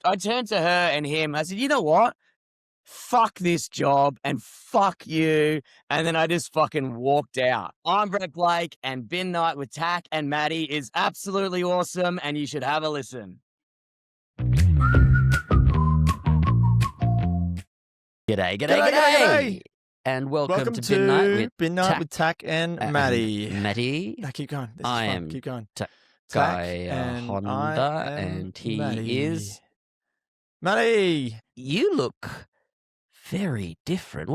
I turned to her and him. I said, you know what? Fuck this job and fuck you. And then I just fucking walked out. I'm Brett Blake, and Bin Night with Tack and Matty is absolutely awesome, and you should have a listen. G'day. And welcome to Bin Night with Tack and Matty. Matty. No, keep going. This I is fun. am Keep going. Guy and Honda, and he Matty. is. Matty. You look very different.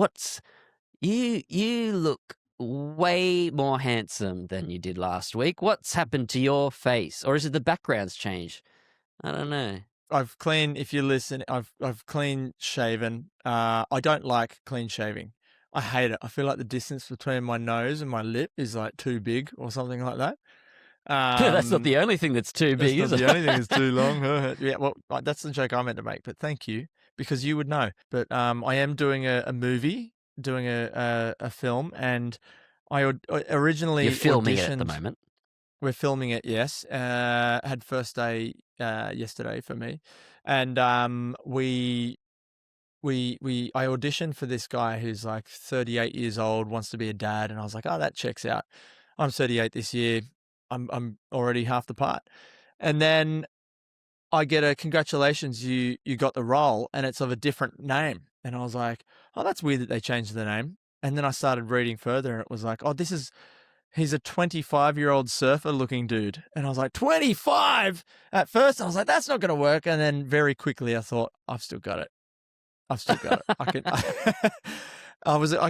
You look way more handsome than you did last week. What's happened to your face, or is it the background's changed? I don't know. I've clean. If you listen, I've clean shaven. I don't like clean shaving. I hate it. I feel like the distance between my nose and my lip is like too big or something like that. That's not the only thing that's too big, is it? The only thing that's too long. Yeah, well, that's the joke I meant to make. But thank you, because you would know. But I am doing a movie, doing a film, and I originally You're filming auditioned. it at the moment. We're filming it, yes. Had first day yesterday for me, and I auditioned for this guy who's like 38 years old, wants to be a dad, and I was like, oh, that checks out. I'm 38 this year. I'm already half the part, and then I get a congratulations, you got the role, and it's of a different name, and I was like, oh, that's weird that they changed the name. And then I started reading further, and it was like, oh, he's a 25-year-old surfer-looking dude. And I was like, 25? At first, I was like, that's not going to work. And then very quickly, I thought, I've still got it. I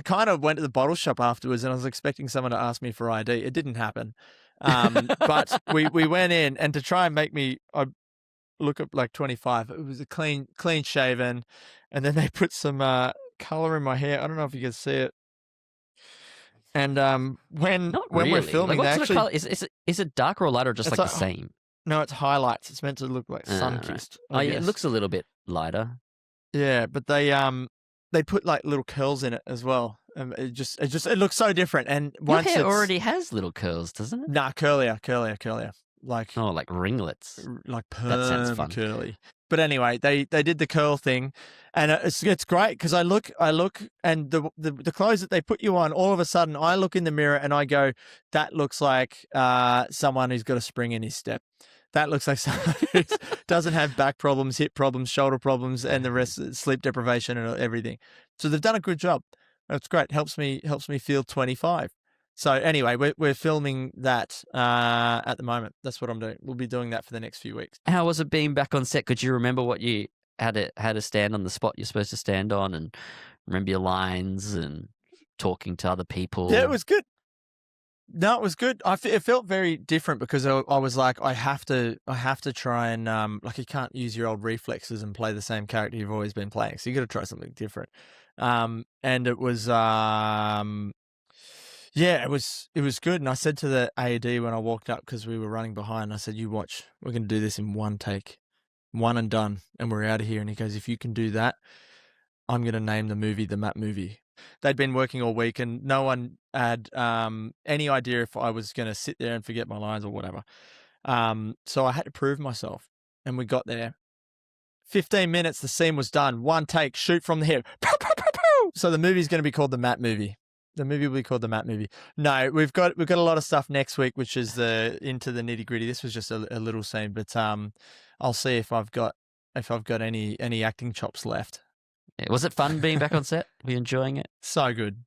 kind of went to the bottle shop afterwards, and I was expecting someone to ask me for ID. It didn't happen. But we went in, and to try and make me look up like 25, it was a clean shaven. And then they put some color in my hair. I don't know if you can see it. And when we're filming, like, they actually color? Is it darker or lighter, or just like the same? No, it's highlights. It's meant to look like sun kissed. Right. It looks a little bit lighter. Yeah, but they put like little curls in it as well. It looks so different. And Your hair already has little curls, doesn't it? Nah, curlier. Like ringlets. Like perm that sounds fun. Curly. But anyway, they did the curl thing, and it's great because I look, and the clothes that they put you on, all of a sudden I look in the mirror and I go, that looks like someone who's got a spring in his step. That looks like someone who doesn't have back problems, hip problems, shoulder problems, and the rest, sleep deprivation and everything. So they've done a good job. That's great. Helps me feel 25. So anyway, we're filming that at the moment. That's what I'm doing. We'll be doing that for the next few weeks. How was it being back on set? Could you remember what you had to stand on the spot you're supposed to stand on, and remember your lines and talking to other people? Yeah, it was good. No, it was good. It felt very different because I was like, I have to try and like, you can't use your old reflexes and play the same character you've always been playing. So you got to try something different. And it was yeah, it was good. And I said to the AD when I walked up, because we were running behind, I said, you watch, we're going to do this in one take, one and done, and we're out of here. And he goes, if you can do that, I'm going to name the movie the Matt movie. They'd been working all week, and no one had any idea if I was going to sit there and forget my lines or whatever. So I had to prove myself, and we got there. 15 minutes, the scene was done. One take, shoot from the hip. So the movie's going to be called the Matt movie. The movie will be called the Matt movie. No, we've got a lot of stuff next week, which is into the nitty gritty. This was just a little scene, but I'll see if I've got any acting chops left. Yeah. Was it fun being back on set? Were you enjoying it? So good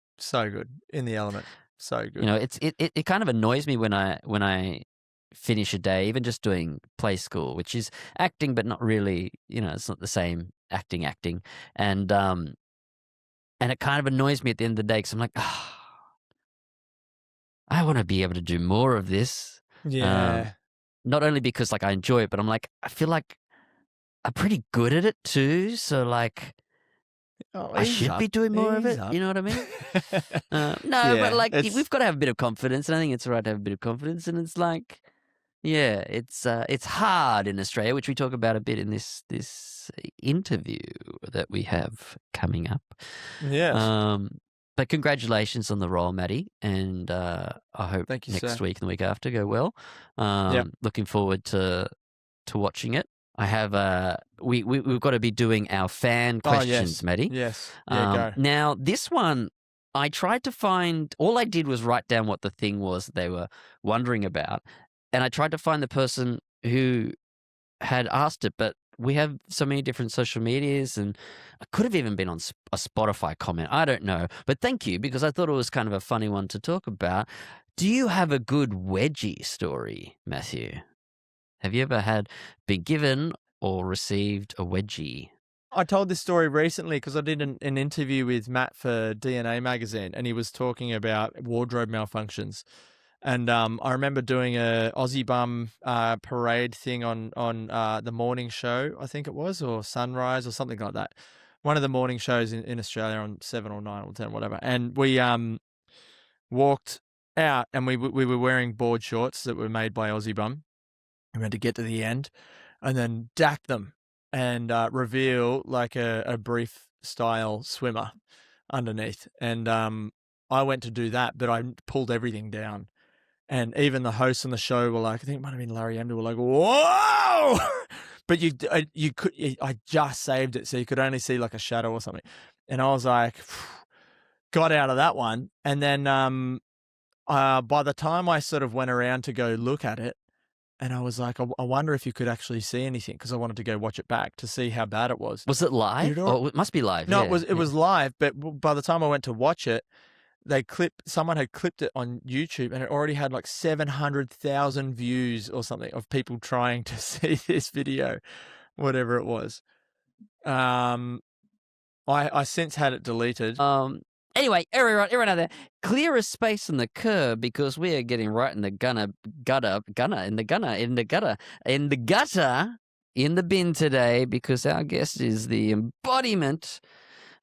in the element. So good. You know, it kind of annoys me when I finish a day, even just doing play school, which is acting, but not really. You know, it's not the same acting, and it kind of annoys me at the end of the day because I'm like, I want to be able to do more of this. Yeah. Not only because like I enjoy it, but I'm like, I feel like I'm pretty good at it too. So like, I should be doing more of it. You know what I mean? But like we've got to have a bit of confidence, and I think it's right to have a bit of confidence. And it's like, yeah, it's hard in Australia, which we talk about a bit in this interview that we have coming up. Yeah. But congratulations on the role, Matty, and I hope Thank you, next sir. week and the week after go well. Yep. Looking forward to watching it. I have we've got to be doing our fan questions, Matty. Yes. Yeah, go. Now, this one, I tried to find, all I did was write down what the thing was they were wondering about. And I tried to find the person who had asked it, but we have so many different social medias, and I could have even been on a Spotify comment. I don't know. But thank you, because I thought it was kind of a funny one to talk about. Do you have a good wedgie story, Matthew? Have you ever been given or received a wedgie? I told this story recently because I did an interview with Matt for DNA magazine, and he was talking about wardrobe malfunctions. And I remember doing a Aussie Bum parade thing on the morning show, I think it was, or Sunrise or something like that. One of the morning shows in Australia on 7 or 9 or 10, whatever. And we walked out, and we were wearing board shorts that were made by Aussie Bum. We had to get to the end and then dack them and reveal like a brief style swimmer underneath. And I went to do that, but I pulled everything down. And even the hosts on the show were like, I think it might have been Larry Emder, were like, whoa! But I just saved it, so you could only see like a shadow or something. And I was like, got out of that one. And then by the time I sort of went around to go look at it, and I was like, I wonder if you could actually see anything, because I wanted to go watch it back to see how bad it was. Was it live? Oh, it must be live. No, yeah, it was live, but by the time I went to watch it, someone had clipped it on YouTube, and it already had like 700,000 views or something of people trying to see this video, whatever it was. I since had it deleted. Anyway, everyone out there, clear a space in the curb, because we are getting right in the in the bin today, because our guest is the embodiment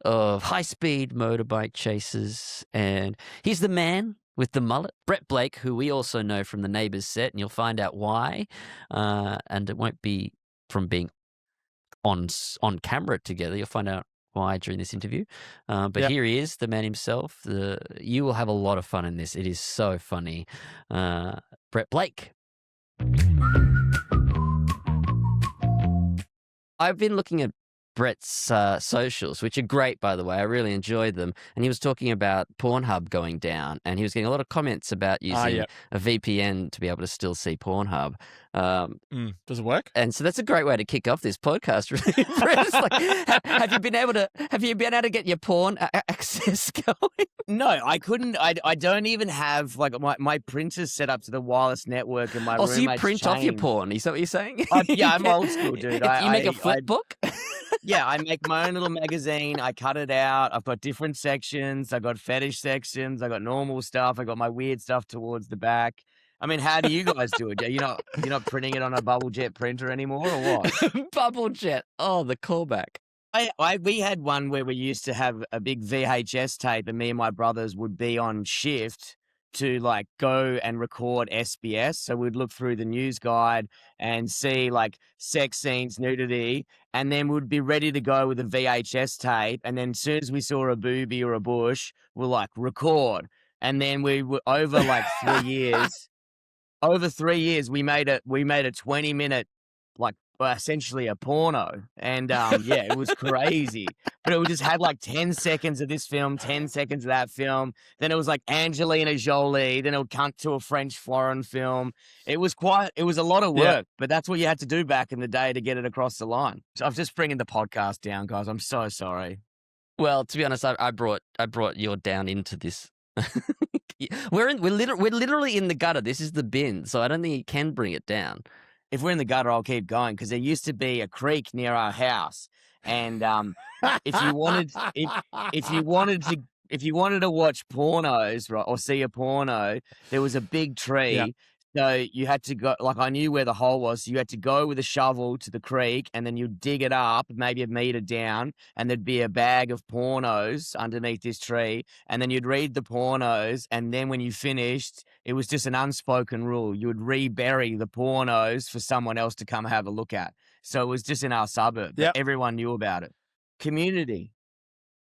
of high-speed motorbike chasers, and he's the man with the mullet, Brett Blake, who we also know from the Neighbours set, and you'll find out why, and it won't be from being on camera together. You'll find out why during this interview, but yep. Here he is, the man himself. You will have a lot of fun in this. It is so funny. Brett Blake. I've been looking at Brett's socials, which are great, by the way. I really enjoyed them. And he was talking about Pornhub going down, and he was getting a lot of comments about using a VPN to be able to still see Pornhub. Does it work? And so that's a great way to kick off this podcast, really. Like, have you been able to get your porn access going? No, I couldn't. I don't even have, like, my printer's set up to the wireless network in my room. Oh, so you print off your porn? Is that what you're saying? Yeah, I'm old school, dude. You make a flip book? Yeah, I make my own little magazine. I cut it out. I've got different sections. I've got fetish sections. I've got normal stuff. I got my weird stuff towards the back. I mean, how do you guys do it? You're not printing it on a bubble jet printer anymore, or what? Bubble jet. Oh, the callback. We had one where we used to have a big VHS tape, and me and my brothers would be on shift to like go and record SBS. So we'd look through the news guide and see like sex scenes, nudity, and then we'd be ready to go with a VHS tape. And then as soon as we saw a boobie or a bush, we'll like record. And then we were over like 3 years. Over 3 years, we made a 20-minute, like, essentially a porno. And yeah, it was crazy. But it just had like 10 seconds of this film, 10 seconds of that film. Then it was like Angelina Jolie. Then it would cut to a French foreign film. It was a lot of work, but that's what you had to do back in the day to get it across the line. So I'm just bringing the podcast down, guys. I'm so sorry. Well, to be honest, I brought your down into this. We're literally in the gutter. This is the bin, so I don't think you can bring it down. If we're in the gutter, I'll keep going, because there used to be a creek near our house, and if you wanted to watch pornos, right, or see a porno, there was a big tree. Yeah. So you had to go, like, I knew where the hole was. So you had to go with a shovel to the creek, and then you'd dig it up, maybe a meter down, and there'd be a bag of pornos underneath this tree. And then you'd read the pornos, and then when you finished, it was just an unspoken rule. You would rebury the pornos for someone else to come have a look at. So it was just in our suburb. Yep. Everyone knew about it. Community,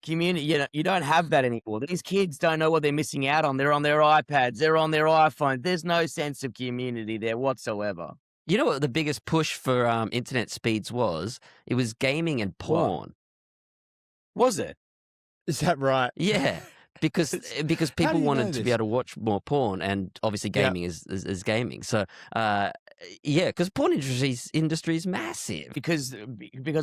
you don't have that anymore. These kids don't know what they're missing out on. They're on their iPads. They're on their iPhones. There's no sense of community there whatsoever. You know what the biggest push for internet speeds was? It was gaming and porn. Was it? Is that right? Yeah, because people wanted to be able to watch more porn, and obviously gaming is gaming. So yeah, because porn industry is massive. Because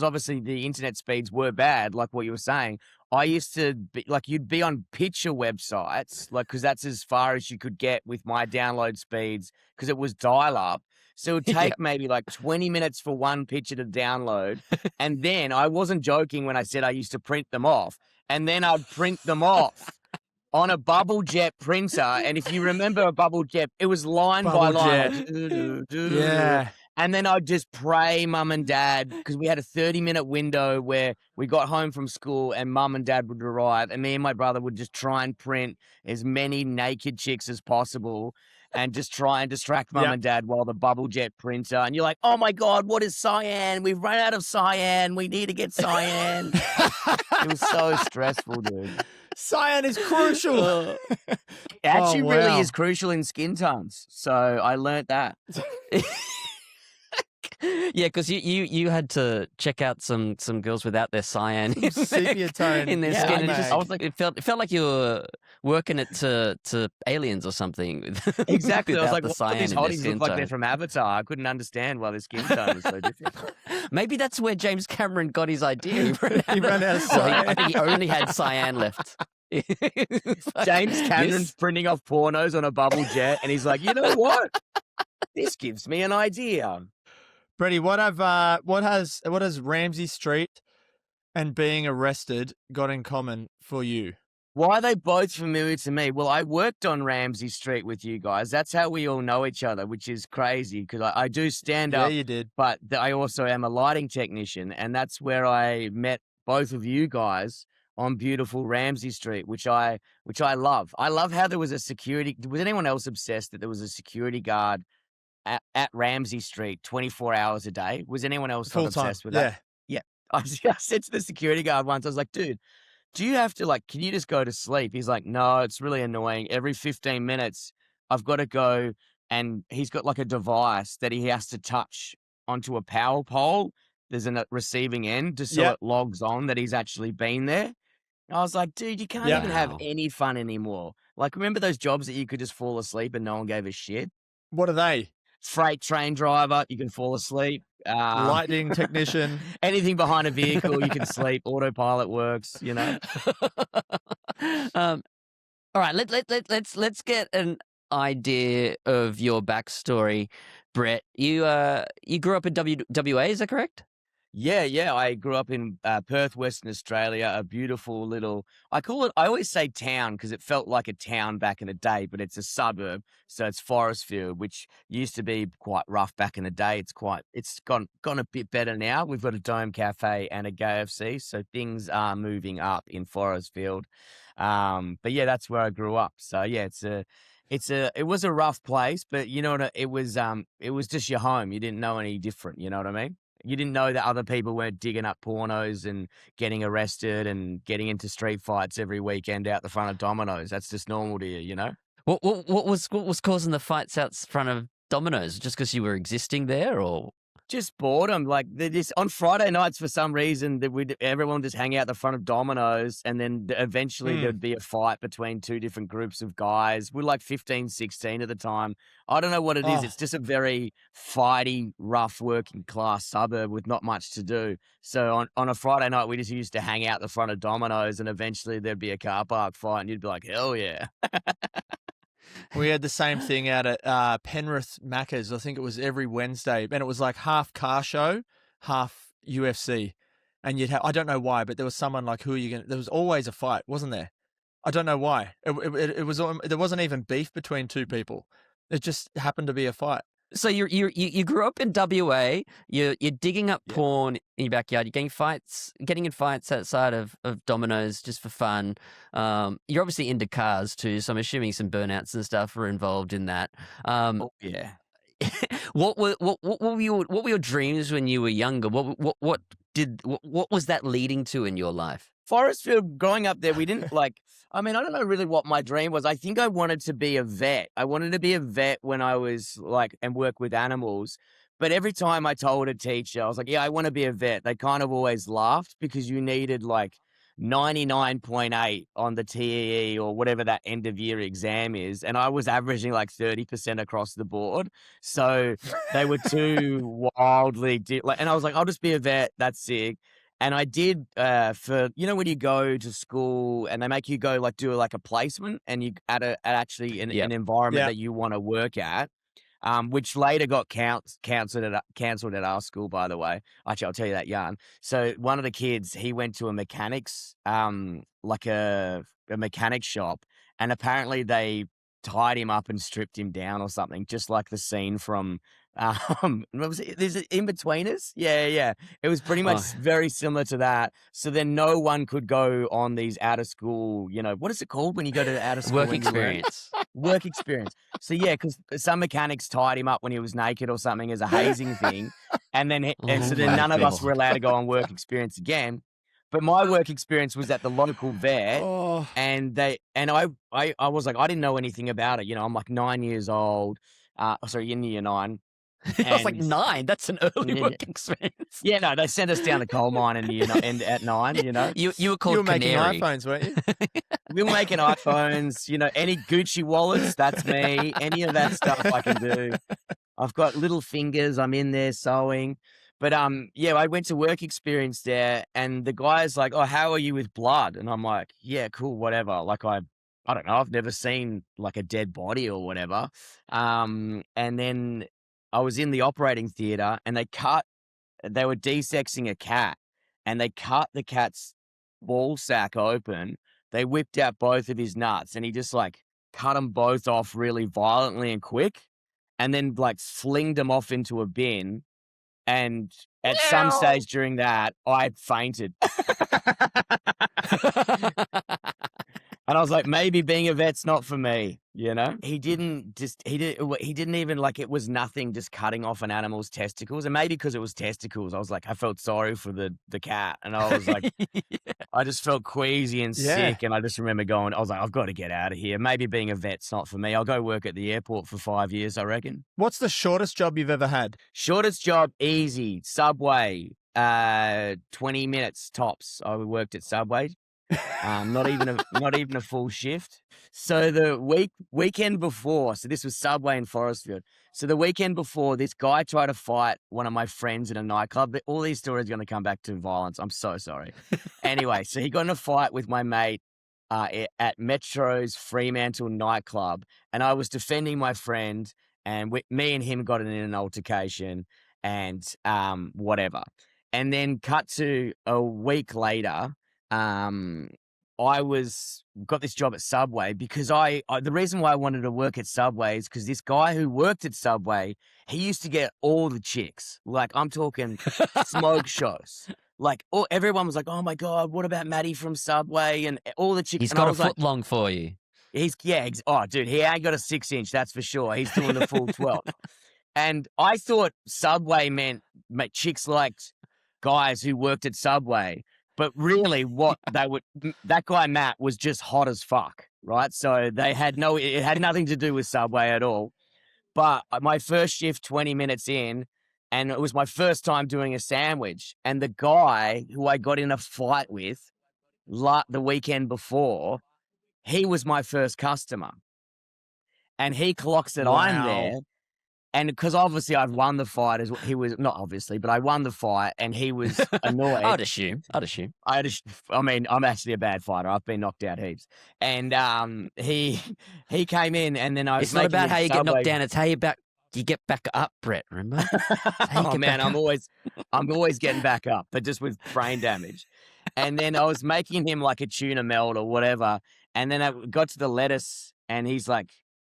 obviously the internet speeds were bad, like what you were saying. I used to be like, you'd be on picture websites, like, because that's as far as you could get with my download speeds, because it was dial up. So it would take maybe like 20 minutes for one picture to download. And then I wasn't joking when I said I used to print them off. And then I'd print them off on a bubble jet printer. And if you remember a bubble jet, it was line by line. Yeah. And then I'd just pray mum and dad, because we had a 30-minute window where we got home from school and mum and dad would arrive. And me and my brother would just try and print as many naked chicks as possible and just try and distract mum and dad while the bubble jet printer. And you're like, oh my God, what is cyan? We've run out of cyan. We need to get cyan. It was so stressful, dude. Cyan is crucial. It actually really is crucial in skin tones. So I learnt that. Yeah, because you had to check out some girls without their cyan sepia tone in their skin. And I was like, it felt like you were working it to aliens or something. Exactly. I was like, the what these cyan in their hotties skin look like tone. they're from Avatar. I couldn't understand why their skin tone was so different. Maybe that's where James Cameron got his idea. He ran out of cyan. I think he only had cyan left. James Cameron's printing off pornos on a bubble jet, and he's like, you know what? This gives me an idea. Brady, what has Ramsay Street and being arrested got in common for you? Why are they both familiar to me? Well, I worked on Ramsay Street with you guys. That's how we all know each other, which is crazy, because I do stand up. Yeah, you did. But I also am a lighting technician, and that's where I met both of you guys on beautiful Ramsay Street, which I love. I love how there was a security. Was anyone else obsessed that there was a security guard at Ramsay Street 24 hours a day? Was anyone else not obsessed with that? Yeah. I said to the security guard once, I was like, dude, do you have to, like, can you just go to sleep? He's like, no, it's really annoying. Every 15 minutes, I've got to go, and he's got like a device that he has to touch onto a power pole. There's a receiving end just so it logs on that he's actually been there. I was like, dude, you can't even have any fun anymore. Like, remember those jobs that you could just fall asleep and no one gave a shit? What are they? Freight train driver, you can fall asleep. Lighting technician. Anything behind a vehicle, you can sleep. Autopilot works, you know. All right, let's get an idea of your backstory, Brett. You grew up in WA, is that correct? Yeah. I grew up in Perth, Western Australia, a beautiful little, I always say town because it felt like a town back in the day, but it's a suburb. So it's Forestfield, which used to be quite rough back in the day. It's gone a bit better now. We've got a Dome Cafe and a KFC. So things are moving up in Forestfield. But yeah, that's where I grew up. So yeah, it was a rough place, but you know what, it was just your home. You didn't know any different. You know what I mean? You didn't know that other people weren't digging up pornos and getting arrested and getting into street fights every weekend out the front of Domino's. That's just normal to you, you know? What was causing the fights out front of Domino's? Just because you were existing there, or just boredom? Like on Friday nights, for some reason, everyone just hang out the front of Domino's, and then eventually there'd be a fight between two different groups of guys. We're like 15, 16 at the time. I don't know what it is. It's just a very fighty, rough working class suburb with not much to do. So on a Friday night, we just used to hang out the front of Domino's, and eventually there'd be a car park fight, and you'd be like, hell yeah. We had the same thing out at Penrith Macca's. I think it was every Wednesday, and it was like half car show, half UFC. And you'd have, I don't know why, but there was someone like, there was always a fight, wasn't there? I don't know why. It was, there wasn't even beef between two people. It just happened to be a fight. So you grew up in WA. You're digging up porn in your backyard. You're getting in fights outside of Domino's just for fun. You're obviously into cars too, so I'm assuming some burnouts and stuff were involved in that. Yeah. What were your dreams when you were younger? What was that leading to in your life? Forestfield, growing up there, we didn't I don't know really what my dream was. I think I wanted to be a vet. I wanted to be a vet when I was and work with animals. But every time I told a teacher, I was like, yeah, I want to be a vet, they kind of always laughed because you needed like 99.8 on the TEE or whatever that end of year exam is. And I was averaging like 30% across the board. So they were too wildly, and I was like, I'll just be a vet. That's sick. And I did for, when you go to school and they make you go like do like a placement and you at actually an environment that you want to work at. Which later got cancelled at our school, by the way. Actually, I'll tell you that yarn. So one of the kids, he went to a mechanics, like a mechanic shop, and apparently they tied him up and stripped him down or something, just like the scene from what was it? There's In-Betweeners? Yeah. It was pretty much very similar to that. So then no one could go on these out of school, what is it called when you go to the out of school? Work experience. Work experience. So yeah, because some mechanics tied him up when he was naked or something as a hazing thing. And then none of us were allowed to go on work experience again. But my work experience was at the local vet, and I was like, I didn't know anything about it. I'm like 9 years old. In year 9. I was like 9. That's an early work experience. Yeah, no, they sent us down the coal mine and at 9. You were called making Canary. iPhones, weren't you? We were making iPhones. Any Gucci wallets, that's me. Any of that stuff I can do. I've got little fingers. I'm in there sewing. But I went to work experience there, and the guy's like, "Oh, how are you with blood?" And I'm like, "Yeah, cool, whatever." Like I don't know. I've never seen like a dead body or whatever. And then I was in the operating theater, and they were desexing a cat, and they cut the cat's ball sack open. They whipped out both of his nuts, and he just like cut them both off really violently and quick, and then like flinged them off into a bin. And at some stage during that, I fainted. And I was like, maybe being a vet's not for me, He didn't even like, it was nothing, just cutting off an animal's testicles. And maybe because it was testicles, I was like, I felt sorry for the cat. And I was like, I just felt queasy and sick. And I just remember I was like, I've got to get out of here. Maybe being a vet's not for me. I'll go work at the airport for 5 years, I reckon. What's the shortest job you've ever had? Shortest job, easy. Subway, 20 minutes tops. I worked at Subway. Not even a full shift. So the weekend before, so this was Subway in Forestfield. So the weekend before, this guy tried to fight one of my friends in a nightclub. All these stories are going to come back to violence. I'm so sorry. Anyway, so he got in a fight with my mate at Metro's Fremantle nightclub, and I was defending my friend, and me and him got in an altercation, and whatever. And then cut to a week later. I got this job at Subway because the reason why I wanted to work at Subway is because this guy who worked at Subway, he used to get all the chicks. Like, I'm talking smoke shows. Like, everyone was like, "Oh my God, what about Matty from Subway?" And all the chicks. He's got a foot long for you. Dude, he ain't got a 6-inch, that's for sure. He's doing the full 12. And I thought Subway meant chicks liked guys who worked at Subway. But really that guy Matt was just hot as fuck, right? So it had nothing to do with Subway at all. But my first shift, 20 minutes in, and it was my first time doing a sandwich. And the guy who I got in a fight with the weekend before, he was my first customer. And he clocks that I'm there. And because obviously I've won the fight, he was not obviously, but I won the fight, and he was annoyed. I'd assume. I mean, I'm actually a bad fighter. I've been knocked out heaps. And he came in, and then It's not about how you get knocked down. It's how you get back up, Brett. Remember? Oh man, I'm always getting back up, but just with brain damage. And then I was making him like a tuna melt or whatever, and then I got to the lettuce, and he's like,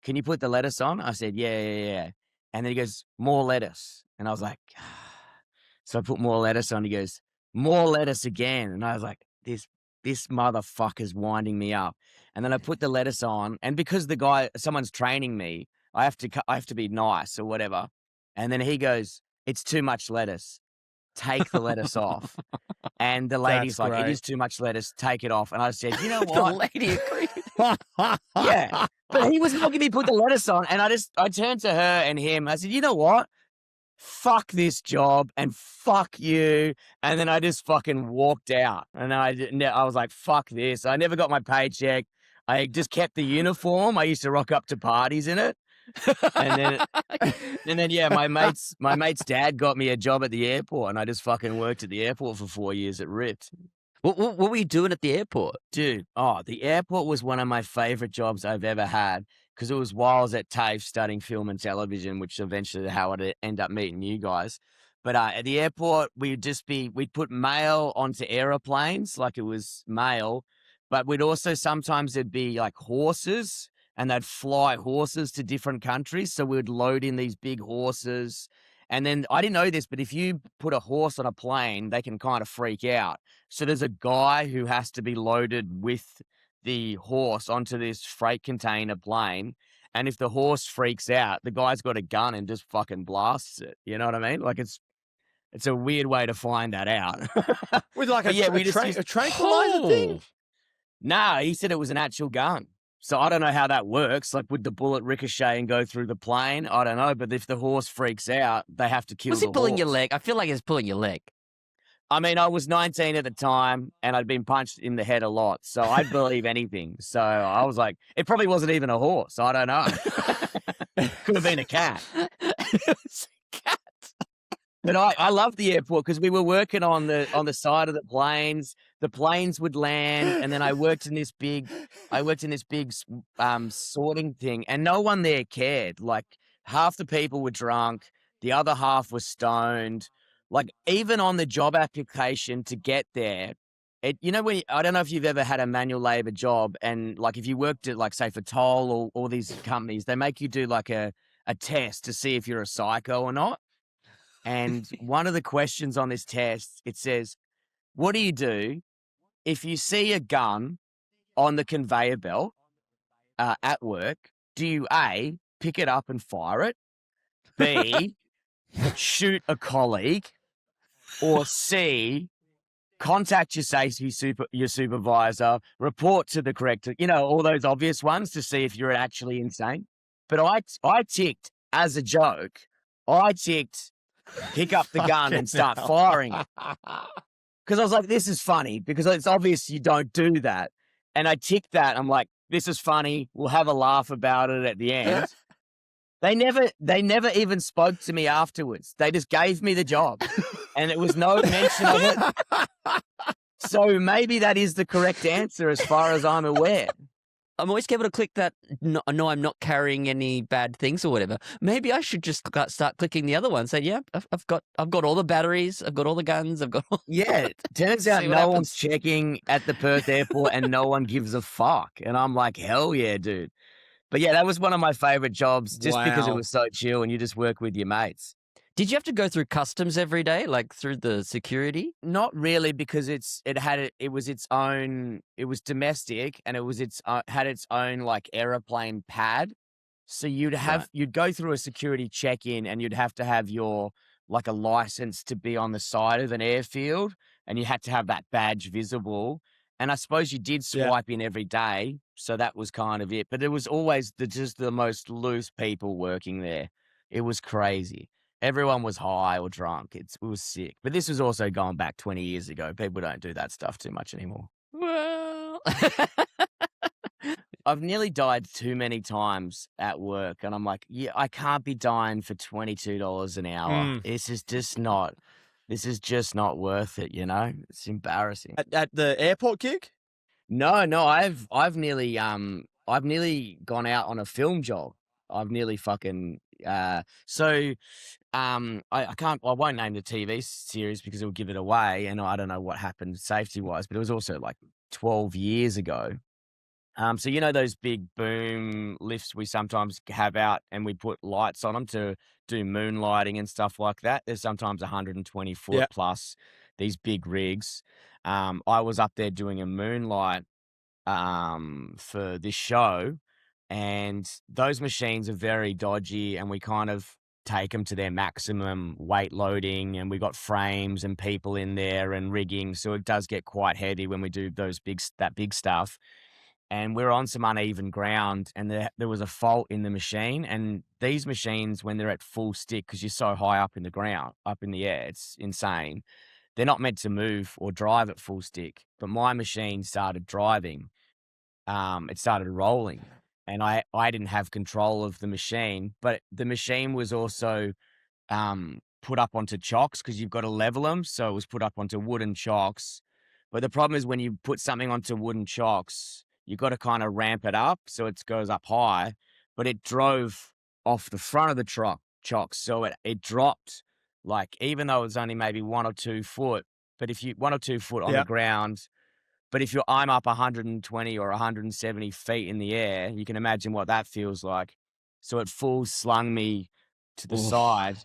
"Can you put the lettuce on?" I said, "Yeah." And then he goes, "More lettuce." And I was like, so I put more lettuce on. He goes, "More lettuce again." And I was like, this motherfucker's winding me up. And then I put the lettuce on. And because someone's training me, I have to be nice or whatever. And then he goes, "It's too much lettuce. Take the lettuce off." And the lady's like, "It is too much lettuce. Take it off." And I said, "You know what?" The lady agreed. Yeah. But he was making me put the lettuce on, and I turned to her and him. I said, "You know what? fuck this job and fuck you. And then I just fucking walked out. And I was like, fuck this. I never got my paycheck. I just kept the uniform. I used to rock up to parties in it. And then, yeah, my mate's dad got me a job at the airport, and I just fucking worked at the airport for 4 years. It ripped. What were you doing at the airport? Dude, the airport was one of my favorite jobs I've ever had, because it was while I was at TAFE studying film and television, which eventually how I'd end up meeting you guys. But at the airport, we'd put mail onto aeroplanes, like it was mail, but we'd also sometimes there'd be like horses, and they'd fly horses to different countries. So we'd load in these big horses. And then I didn't know this, but if you put a horse on a plane, they can kind of freak out. So there's a guy who has to be loaded with the horse onto this freight container plane. And if the horse freaks out, the guy's got a gun and just fucking blasts it. You know what I mean? Like it's a weird way to find that out. With like a tranquilizer thing? Nah, he said it was an actual gun. So I don't know how that works. Like, would the bullet ricochet and go through the plane? I don't know. But if the horse freaks out, they have to kill the horse. Was he pulling your leg? I feel like he's pulling your leg. I mean, I was 19 at the time, and I'd been punched in the head a lot. So I'd believe anything. So I was like, it probably wasn't even a horse. I don't know. Could have been a cat. It was a cat. But I love the airport because we were working on the side of the planes. The planes would land, and then I worked in this big sorting thing, and no one there cared. Like, half the people were drunk, the other half was stoned. Like, even on the job application to get there, I don't know if you've ever had a manual labor job, and like if you worked at, like, say for Toll or all these companies, they make you do like a test to see if you're a psycho or not. And one of the questions on this test, it says, what do you do if you see a gun on the conveyor belt at work? Do you A, pick it up and fire it? B, shoot a colleague? Or C, contact your supervisor, report to the correct, all those obvious ones to see if you're actually insane? But I ticked, as a joke, pick up the gun and start firing it. Because I was like, this is funny, because it's obvious you don't do that. And I ticked that. I'm like, this is funny. We'll have a laugh about it at the end. They never even spoke to me afterwards. They just gave me the job. And it was no mention of it. So maybe that is the correct answer as far as I'm aware. I'm always able to click that, no, I'm not carrying any bad things or whatever. Maybe I should just start clicking the other one. Say, yeah, I've got all the batteries, I've got all the guns, I've got all... Yeah, it turns out no one's checking at the Perth airport and no one gives a fuck. And I'm like, hell yeah, dude. But yeah, that was one of my favorite jobs just because it was so chill and you just work with your mates. Did you have to go through customs every day, like through the security? Not really, because it was domestic, and had its own like aeroplane pad. So you'd go through a security check-in, and you'd have to have your like a license to be on the side of an airfield, and you had to have that badge visible. And I suppose you did swipe in every day, so that was kind of it. But it was always just the most loose people working there. It was crazy. Everyone was high or drunk. It was sick. But this was also going back 20 years ago. People don't do that stuff too much anymore. Well, I've nearly died too many times at work. And I'm like, yeah, I can't be dying for $22 an hour. This is just not worth it, you know? It's embarrassing. At the airport gig? No, I've nearly gone out on a film job. I've nearly fucking I won't name the TV series because it will give it away, and I don't know what happened safety wise, but it was also like 12 years ago. So those big boom lifts we sometimes have out, and we put lights on them to do moonlighting and stuff like that. There's sometimes 120 foot plus these big rigs. I was up there doing a moonlight for this show. And those machines are very dodgy, and we kind of take them to their maximum weight loading, and we got frames and people in there and rigging. So it does get quite heavy when we do that big stuff. and we're on some uneven ground, and there was a fault in the machine. And these machines, when they're at full stick, because you're so high up in the ground, up in the air, it's insane. They're not meant to move or drive at full stick. But my machine started driving. It started rolling, and I didn't have control of the machine. But the machine was also put up onto chocks, because you've got to level them. So it was put up onto wooden chocks. But the problem is when you put something onto wooden chocks, you've got to kind of ramp it up so it goes up high. But it drove off the front of the chocks, so it dropped, like, even though it was only maybe 1 or 2 foot, but if you 1 or 2 foot on the ground. But if I'm up 120 or 170 feet in the air, you can imagine what that feels like. So it full slung me to the side.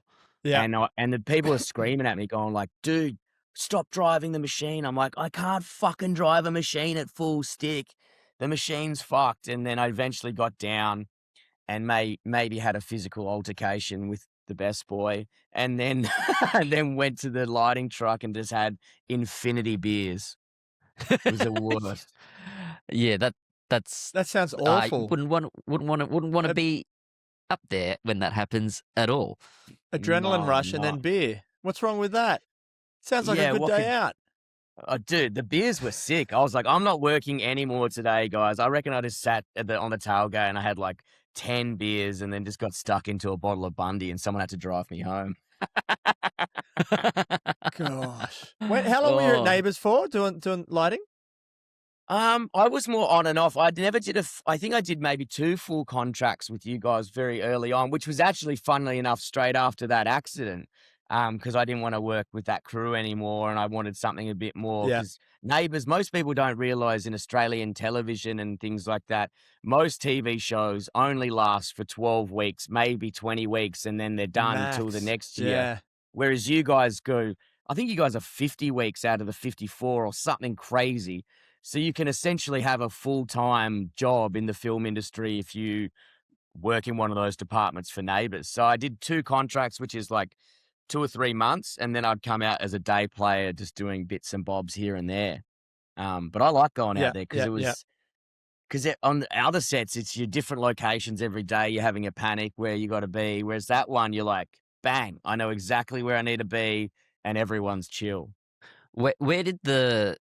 Yeah. And the people are screaming at me, going like, "Dude, stop driving the machine." I'm like, I can't fucking drive a machine at full stick. The machine's fucked. And then I eventually got down and maybe had a physical altercation with the best boy, and then and then went to the lighting truck and just had infinity beers. It was the worst. Yeah, that sounds awful. Wouldn't want to be up there when that happens at all. Adrenaline rush and then beer. What's wrong with that? Sounds like a good day out. Oh, dude, the beers were sick. I was like, I'm not working anymore today, guys. I reckon I just sat on the tailgate and I had like 10 beers and then just got stuck into a bottle of Bundy, and someone had to drive me home. Gosh. How long were you at Neighbours for, doing lighting? I was more on and off. I never did I think I did maybe 2 full contracts with you guys very early on, which was actually, funnily enough, straight after that accident. Because I didn't want to work with that crew anymore, and I wanted something a bit more. Because Neighbours, most people don't realise in Australian television and things like that, most TV shows only last for 12 weeks, maybe 20 weeks, and then they're done until the next year. Yeah. Whereas you guys go, I think you guys are 50 weeks out of the 54 or something crazy. So you can essentially have a full-time job in the film industry if you work in one of those departments for Neighbours. So I did 2 contracts, which is like 2 or 3 months, and then I'd come out as a day player, just doing bits and bobs here and there. But I like going out there because it was, because on the other sets, it's your different locations every day. You're having a panic where you got to be. Whereas that one, you're like, bang, I know exactly where I need to be, and everyone's chill. Where did the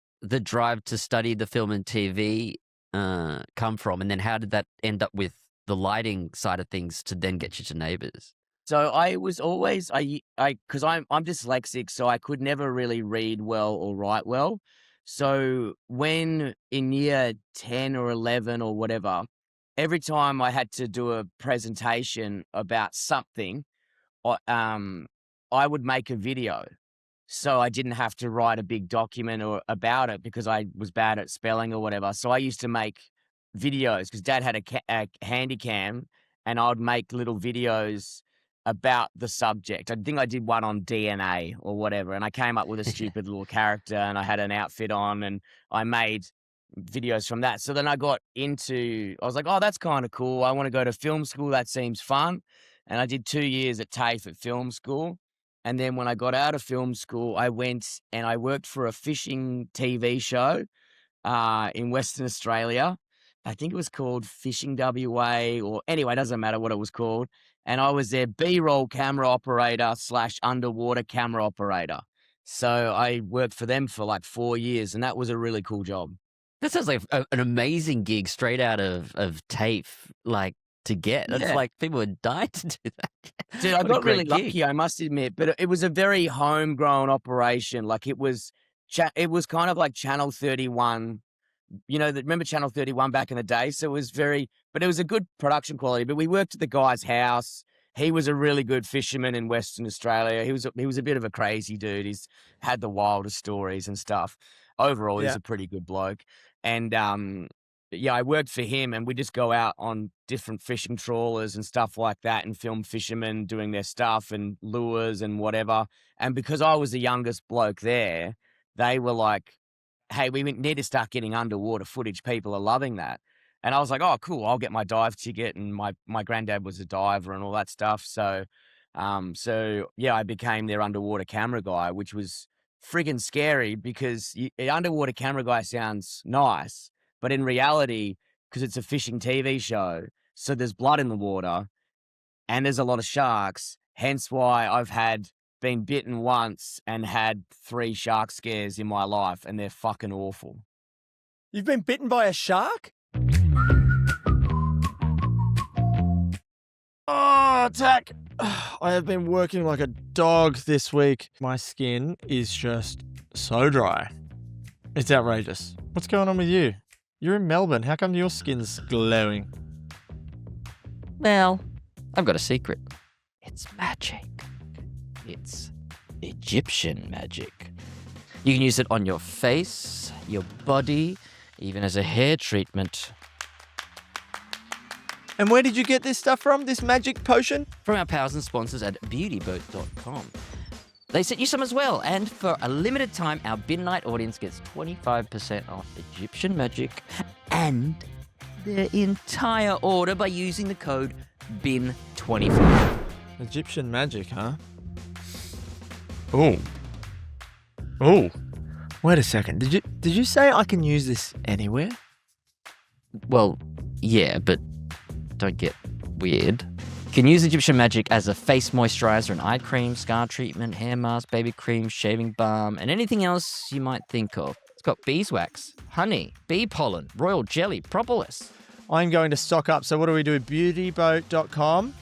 drive to study the film and TV come from? And then how did that end up with the lighting side of things to then get you to Neighbours? So I was always, because I'm dyslexic, so I could never really read well or write well. So when in year 10 or 11 or whatever, every time I had to do a presentation about something, I would make a video. So I didn't have to write a big document or about it because I was bad at spelling or whatever. So I used to make videos because Dad had a handy cam, and I would make little videos about the subject. I think I did one on DNA or whatever, and I came up with a stupid little character, and I had an outfit on, and I made videos from that. So then I got into, I was like, oh, that's kind of cool. I want to go to film school. That seems fun. And I did 2 years at TAFE at film school. And then when I got out of film school, I went and I worked for a fishing TV show in Western Australia. I think it was called Fishing WA, or anyway, it doesn't matter what it was called. And I was their B-roll camera operator / underwater camera operator. So I worked for them for like 4 years, and that was a really cool job. That sounds like an amazing gig straight out of TAFE, like, to get. That's like people would die to do that. Dude, I got really lucky, I must admit, but it was a very homegrown operation. Like it was kind of like Channel 31. You know, remember Channel 31 back in the day? So it was but it was a good production quality. But we worked at the guy's house. He was a really good fisherman in Western Australia. He was a bit of a crazy dude. He's had the wildest stories and stuff. Overall, he's a pretty good bloke. And I worked for him, and we just go out on different fishing trawlers and stuff like that and film fishermen doing their stuff and lures and whatever. And because I was the youngest bloke there, they were like, hey, we need to start getting underwater footage. People are loving that. And I was like, oh, cool, I'll get my dive ticket. And my granddad was a diver and all that stuff. So I became their underwater camera guy, which was friggin' scary because underwater camera guy sounds nice. But in reality, because it's a fishing TV show. So there's blood in the water and there's a lot of sharks. Hence why I've been bitten once and had 3 shark scares in my life, and they're fucking awful. You've been bitten by a shark? Oh, Tack. I have been working like a dog this week. My skin is just so dry. It's outrageous. What's going on with you? You're in Melbourne. How come your skin's glowing? Well, I've got a secret. It's magic. It's Egyptian magic. You can use it on your face, your body, even as a hair treatment. And where did you get this stuff from, this magic potion? From our pals and sponsors at beautyboat.com. They sent you some as well, and for a limited time, our Bin Night audience gets 25% off Egyptian magic and their entire order by using the code BIN25. Egyptian magic, huh? Oh. Oh. Wait a second. Did you say I can use this anywhere? Well, yeah, but don't get weird. You can use Egyptian magic as a face moisturizer, an eye cream, scar treatment, hair mask, baby cream, shaving balm, and anything else you might think of. It's got beeswax, honey, bee pollen, royal jelly, propolis. I'm going to stock up. So what do we do? Beautyboat.com.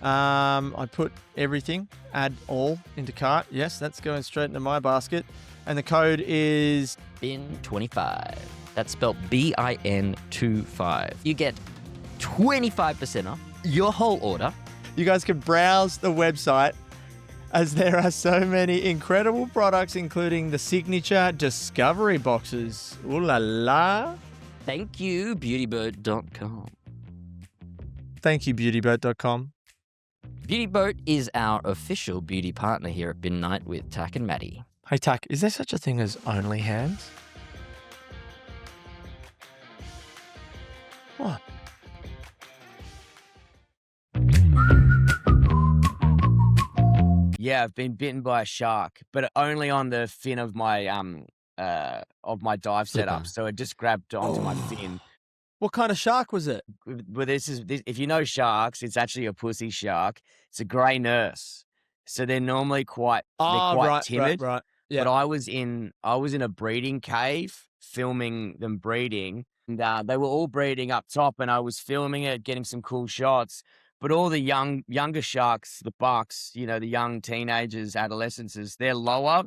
I put everything, add all into cart. Yes, that's going straight into my basket. And the code is BIN25. That's spelled BIN25. You get 25% off your whole order. You guys can browse the website as there are so many incredible products, including the signature discovery boxes. Ooh la la. Thank you, beautyboat.com. Thank you, beautyboat.com. Beautyboat is our official beauty partner here at Bin Night with Tack and Matty. Hey, Tack, is there such a thing as OnlyHands? What? Yeah, I've been bitten by a shark, but only on the fin of my dive setup. So it just grabbed onto my fin. What kind of shark was it? But if you know sharks, it's actually a pussy shark. It's a grey nurse. So they're normally quite timid. Right. Yeah. But I was in a breeding cave filming them breeding, and they were all breeding up top, and I was filming it, getting some cool shots. But all the younger sharks, the bucks, the young teenagers, adolescents, they're lower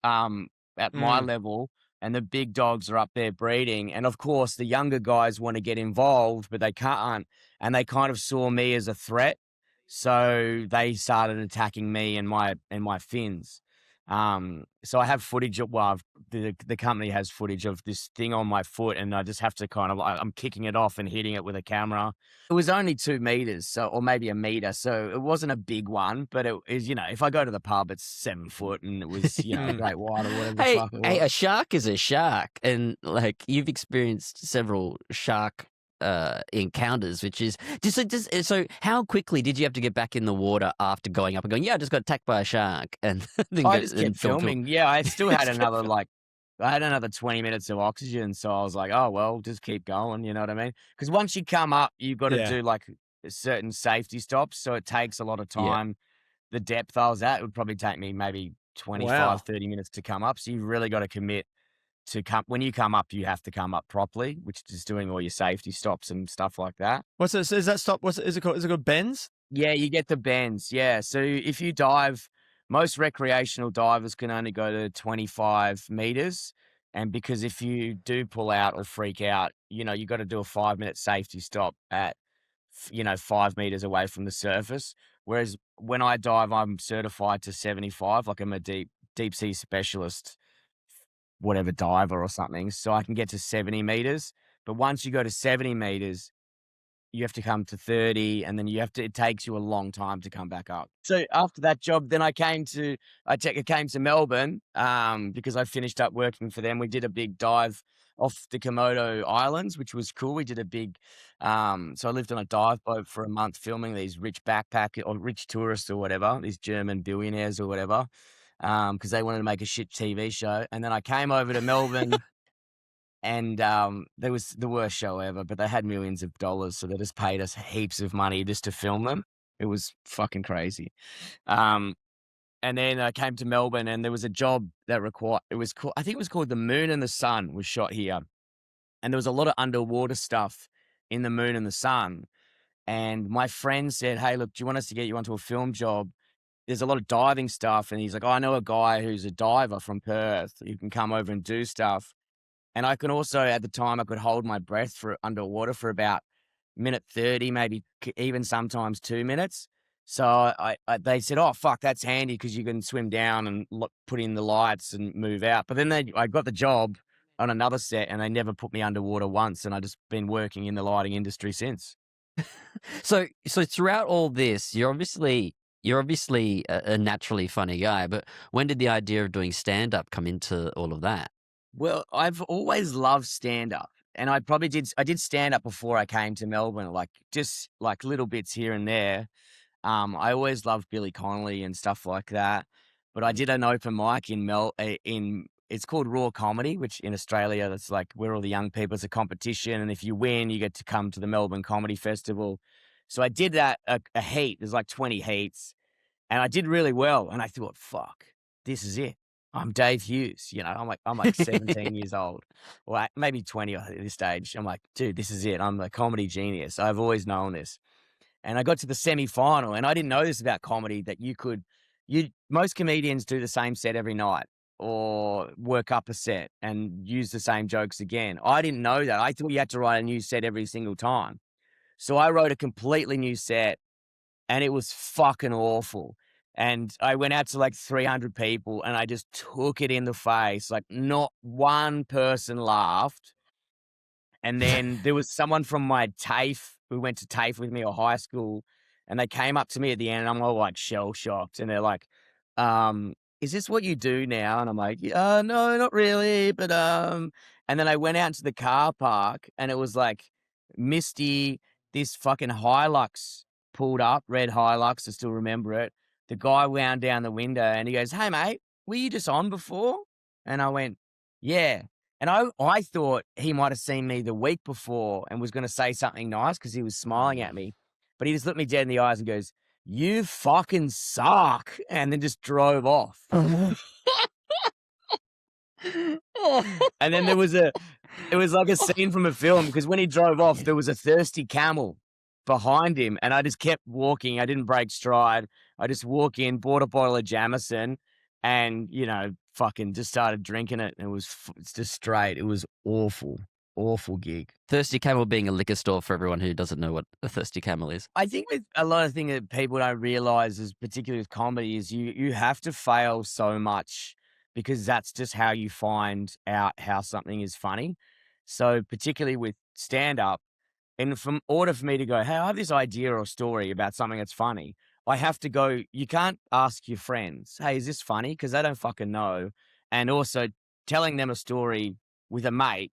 at my level, and the big dogs are up there breeding. And of course, the younger guys want to get involved, but they can't. And they kind of saw me as a threat, so they started attacking me and my fins. So I have footage of, the company has footage of this thing on my foot, and I just have to I'm kicking it off and hitting it with a camera. It was only 2 meters, or maybe a meter. So it wasn't a big one, but it is, if I go to the pub, it's 7 foot, and it was, a great white or whatever the fuck it was. Hey, a shark is a shark. And you've experienced several shark encounters, which is so how quickly did you have to get back in the water after going up and going, yeah, I just got attacked by a shark? And then I just kept filming. Yeah, I still had another 20 minutes of oxygen, so I was like, oh well, just keep going, you know what I mean? Because once you come up, you've got to do certain safety stops, so it takes a lot of time. The depth I was at, it would probably take me maybe 30 minutes to come up, so you've really got to commit to when you come up, you have to come up properly, which is doing all your safety stops and stuff like that. What's it? Is that stop? Is it called? Is it called bends? Yeah, you get the bends. Yeah, so if you dive, most recreational divers can only go to 25 meters, and because if you do pull out or freak out, you got to do a 5-minute safety stop at 5 meters away from the surface. Whereas when I dive, I'm certified to 75, like I'm a deep sea specialist, whatever diver or something, so I can get to 70 meters. But once you go to 70 meters, you have to come to 30, and then it takes you a long time to come back up. So after that job, then I came to Melbourne because I finished up working for them. We did a big dive off the Komodo Islands, which was cool. We did a big, so I lived on a dive boat for a month filming these rich backpack or rich tourists or whatever, these German billionaires or whatever, because they wanted to make a shit TV show. And then I came over to Melbourne And there was the worst show ever, but they had millions of dollars, so they just paid us heaps of money just to film them. It was fucking crazy. And then I came to Melbourne, and there was a job that required. I think it was called The Moon and the Sun. Was shot here, and there was a lot of underwater stuff in The Moon and the Sun. And my friend said, "Hey, look, do you want us to get you onto a film job? There's a lot of diving stuff." And he's like, "Oh, I know a guy who's a diver from Perth. You can come over and do stuff." And I can also, at the time, I could hold my breath for underwater for about minute 30, maybe even sometimes 2 minutes. So they said, "Oh, fuck, that's handy because you can swim down and put in the lights and move out." But then I got the job on another set, and they never put me underwater once. And I just been working in the lighting industry since. So throughout all this, you're obviously a naturally funny guy. But when did the idea of doing stand-up come into all of that? Well, I've always loved stand-up, and I did stand-up before I came to Melbourne, like just like little bits here and there. I always loved Billy Connolly and stuff like that. But I did an open mic in it's called Raw Comedy, which in Australia, that's like where all the young people, it's a competition, and if you win, you get to come to the Melbourne Comedy Festival. So I did that a heat. There's like 20 heats, and I did really well. And I thought, fuck, this is it. I'm Dave Hughes. I'm like 17 years old, or maybe 20 at this stage. I'm like, dude, this is it. I'm a comedy genius. I've always known this. And I got to the semi-final, and I didn't know this about comedy, that most comedians do the same set every night or work up a set and use the same jokes again. I didn't know that. I thought you had to write a new set every single time. So I wrote a completely new set, and it was fucking awful. And I went out to like 300 people, and I just took it in the face. Like not one person laughed. And then there was someone from my TAFE who went to TAFE with me or high school, and they came up to me at the end, and I'm all like shell shocked. And they're like, "Is this what you do now?" And I'm like, "No, not really." But and then I went out into the car park, and it was like misty. This fucking Hilux pulled up, red Hilux. I still remember it. The guy wound down the window, and he goes, "Hey, mate, were you just on before?" And I went, "Yeah." And I thought he might have seen me the week before and was going to say something nice because he was smiling at me. But he just looked me dead in the eyes and goes, "You fucking suck," and then just drove off. And then it was like a scene from a film, because when he drove off, there was a thirsty camel behind him, and I just kept walking. I didn't break stride. I just walk in, bought a bottle of Jameson, and fucking just started drinking it. And it's just straight. It was awful gig. Thirsty Camel being a liquor store, for everyone who doesn't know what a Thirsty Camel is. I think with a lot of things that people don't realize, is particularly with comedy, is you have to fail so much, because that's just how you find out how something is funny. So particularly with stand-up, and from order for me to go, "Hey, I have this idea or story about something that's funny," I have to go, you can't ask your friends, "Hey, is this funny?" Because they don't fucking know. And also telling them a story with a mate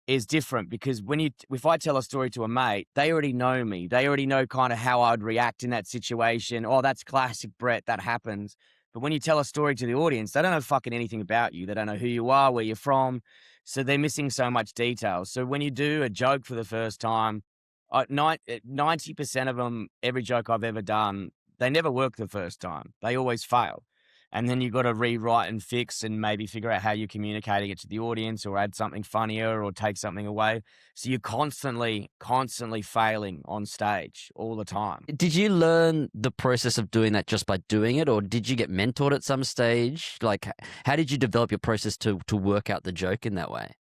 is different, because if I tell a story to a mate, they already know me. They already know kind of how I'd react in that situation. "Oh, that's classic Brett, that happens." But when you tell a story to the audience, they don't know fucking anything about you. They don't know who you are, where you're from. So they're missing so much detail. So when you do a joke for the first time, 90% of them, every joke I've ever done, they never work the first time. They always fail. And then you've got to rewrite and fix and maybe figure out how you're communicating it to the audience, or add something funnier or take something away. So you're constantly failing on stage all the time. Did you learn the process of doing that just by doing it, or did you get mentored at some stage? Like, how did you develop your process to work out the joke in that way?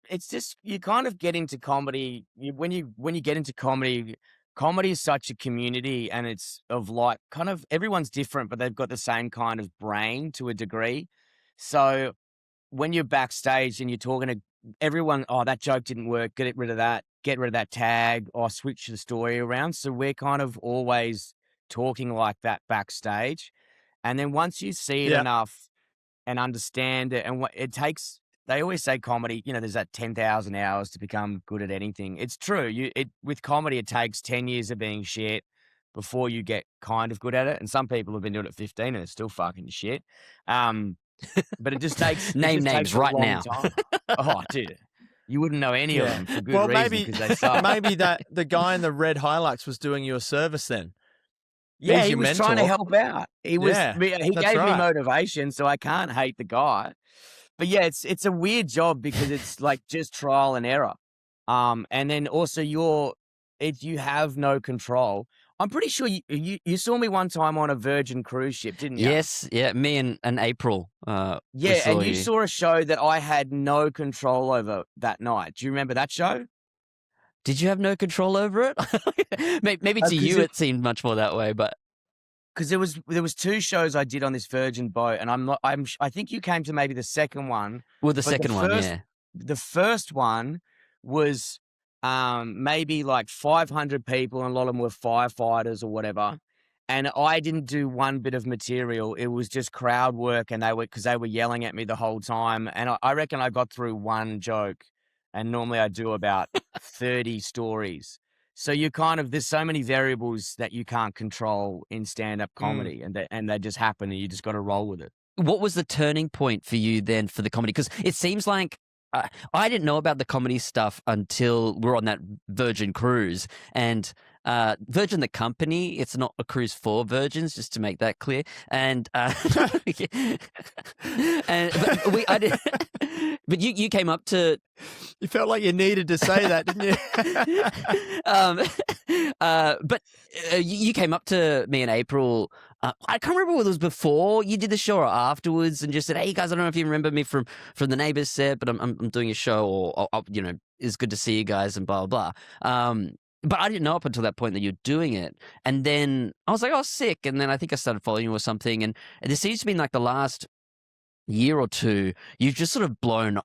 It's just, you kind of get into comedy. When you get into comedy is such a community, and it's of like kind of everyone's different, but they've got the same kind of brain to a degree. So when you're backstage and you're talking to everyone, "Oh, that joke didn't work. Get rid of that tag, or switch the story around." So we're kind of always talking like that backstage. And then once you see it enough and understand it, and what it takes, they always say comedy, there's that 10,000 hours to become good at anything. It's true. With comedy, it takes 10 years of being shit before you get kind of good at it. And some people have been doing it 15 and it's still fucking shit. but it just takes Name names a right long now. time. Oh, dude, you wouldn't know any of them for good reason maybe because they suck. maybe that the guy in the red Hilux was doing you a service then. Yeah, He's he your was trying to mentor. help out. He was Yeah, he that's gave me right. motivation, so I can't hate the guy. But yeah, it's a weird job because it's like just trial and error. And then also you have no control. I'm pretty sure you saw me one time on a Virgin cruise ship, didn't you? Yes, yeah. Me and April. Yeah, saw and you you. saw a show that I had no control over that night. Do you remember that show? Did you have no control over it? Maybe to you it seemed much more that way, but because there was 2 shows I did on this Virgin boat, and I think you came to maybe the second one. well, the second one, yeah. The first one was maybe like 500 people, and a lot of them were firefighters or whatever. And I didn't do one bit of material. It was just crowd work, and because they were yelling at me the whole time. And I reckon I got through one joke, and normally I do about 30 stories. So there's so many variables that you can't control in stand-up comedy, and they just happen, and you just got to roll with it. What was the turning point for you then for the comedy? Because it seems like I didn't know about the comedy stuff until we were on that Virgin cruise. And Virgin, the company, it's not a cruise for virgins, just to make that clear. And but you came up to. You felt like you needed to say that, didn't you? But you came up to me in April. I can't remember whether it was before you did the show or afterwards, and just said, "Hey guys, I don't know if you remember me from the Neighbours set, but I'm doing a show, or it's good to see you guys," and blah blah blah. But I didn't know up until that point that you're doing it, and then I was like, "Oh, sick!" And then I think I started following you or something, and there seems to be like the last year or two, you've just sort of blown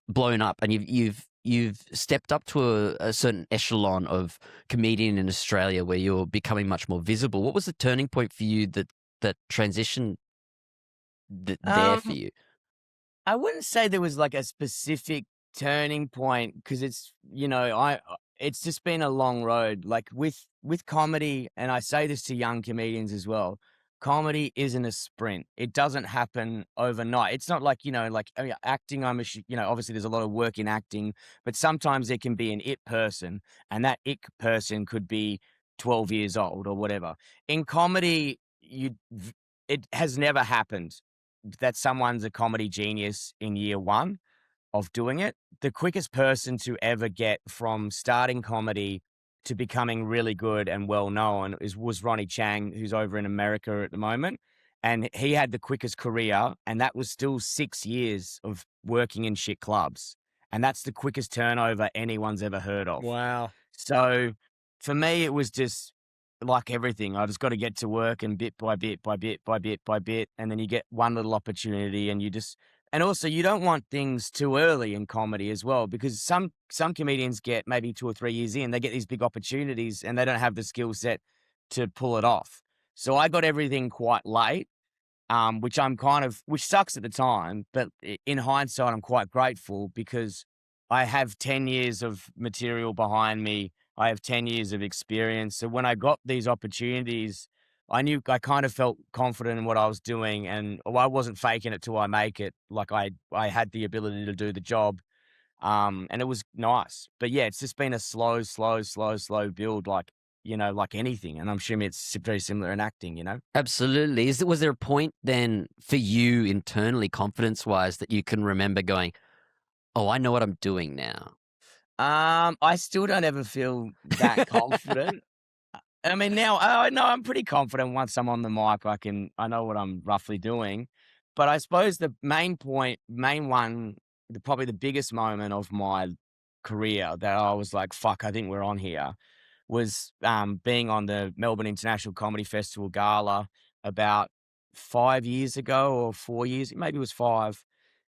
up, and you've stepped up to a certain echelon of comedian in Australia where you're becoming much more visible. What was the turning point for you that transition there for you? I wouldn't say there was like a specific turning point because it's it's just been a long road. Like with comedy, and I say this to young comedians as well. Comedy isn't a sprint. It doesn't happen overnight. It's not like, acting. Obviously there's a lot of work in acting, but sometimes there can be an it person, and that it person could be 12 years old or whatever. In comedy, it has never happened that someone's a comedy genius in year 1 of doing it. The quickest person to ever get from starting comedy to becoming really good and well known was Ronnie Chang, who's over in America at the moment. And he had the quickest career, and that was still 6 years of working in shit clubs. And that's the quickest turnover anyone's ever heard of. Wow. So for me, it was just like everything. I just got to get to work, and bit by bit by bit by bit by bit. And then you get one little opportunity, and and also, you don't want things too early in comedy as well, because some comedians get maybe 2 or 3 years in, they get these big opportunities, and they don't have the skill set to pull it off. So I got everything quite late, which sucks at the time, but in hindsight, I'm quite grateful because I have 10 years of material behind me. I have 10 years of experience. So when I got these opportunities, I kind of felt confident in what I was doing, and I wasn't faking it till I make it. Like I had the ability to do the job, and it was nice. But yeah, it's just been a slow build, like anything. And I'm assuming it's very similar in acting, Absolutely. Was there a point then for you internally, confidence-wise, that you can remember going, "Oh, I know what I'm doing now"? I still don't ever feel that confident. I mean, now I know I'm pretty confident. Once I'm on the mic, I know what I'm roughly doing. But I suppose the main one, probably the biggest moment of my career that I was like, fuck, I think we're on here, was being on the Melbourne International Comedy Festival Gala about 5 years ago, or 4 years, maybe it was 5.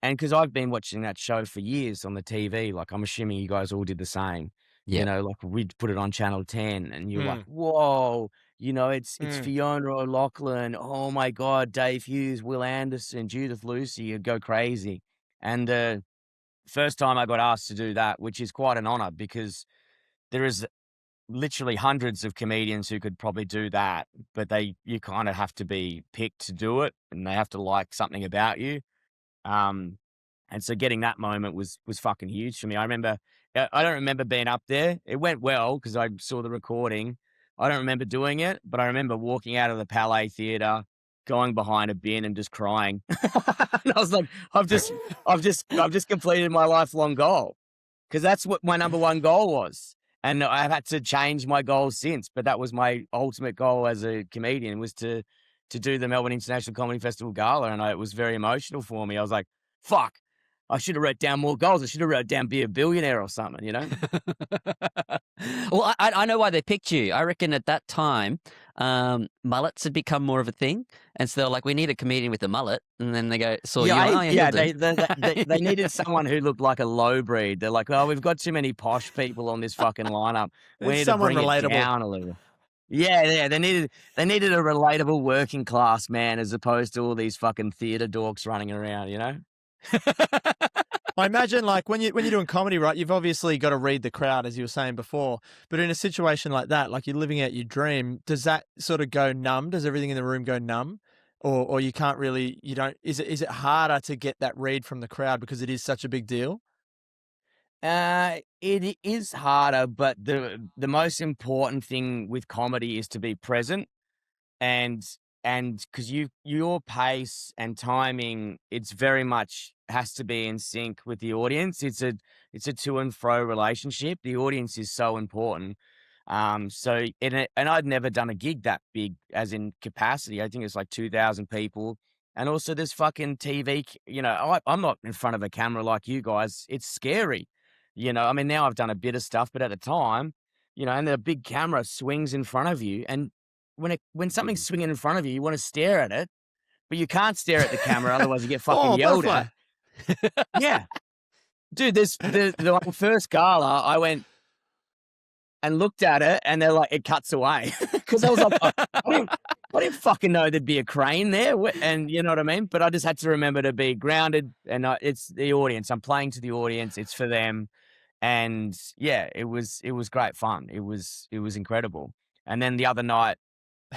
And because I've been watching that show for years on the TV, like I'm assuming you guys all did the same. Yeah. Like we'd put it on Channel 10, and you're like, whoa, it's Fiona O'Loughlin. Oh my God, Dave Hughes, Will Anderson, Judith Lucy, you'd go crazy. And the first time I got asked to do that, which is quite an honor, because there is literally hundreds of comedians who could probably do that, but you kind of have to be picked to do it, and they have to like something about you. And so getting that moment was fucking huge for me. I don't remember being up there. It went well because I saw the recording. I don't remember doing it, but I remember walking out of the Palais Theatre, going behind a bin and just crying. And I was like, I've just completed my lifelong goal, because that's what my number one goal was. And I've had to change my goal since, but that was my ultimate goal as a comedian, was to do the Melbourne International Comedy Festival Gala. And it was very emotional for me. I was like, fuck, I should have wrote down more goals. I should have wrote down be a billionaire or something, you know? Well, I know why they picked you. I reckon at that time, mullets had become more of a thing. And so they're like, we need a comedian with a mullet. And then they saw you. They needed someone who looked like a low breed. They're like, oh, we've got too many posh people on this fucking lineup. We need to bring it down a little. Yeah. They needed a relatable working class man, as opposed to all these fucking theatre dorks running around, you know? I imagine, like, when you're doing comedy, right, you've obviously got to read the crowd, as you were saying before. But in a situation like that, like you're living out your dream, does that sort of go numb? Does everything in the room go numb? Or you can't really, is it harder to get that read from the crowd because it is such a big deal? It is harder, but the most important thing with comedy is to be present. And because your pace and timing, it's very much has to be in sync with the audience. It's a to and fro relationship. The audience is so important. And I'd never done a gig that big, as in capacity. I think it's like 2,000 people. And also there's fucking TV, I'm not in front of a camera like you guys. It's scary. I mean, now I've done a bit of stuff, but at the time, and the big camera swings in front of you, and when something's swinging in front of you, you want to stare at it, but you can't stare at the camera, otherwise you get fucking yelled at. Yeah. Dude, the first gala, I went and looked at it, and they're like, it cuts away. Because I was like, I didn't fucking know there'd be a crane there, and you know what I mean? But I just had to remember to be grounded, and it's the audience. I'm playing to the audience. It's for them. And yeah, it was great fun. It was incredible. And then the other night,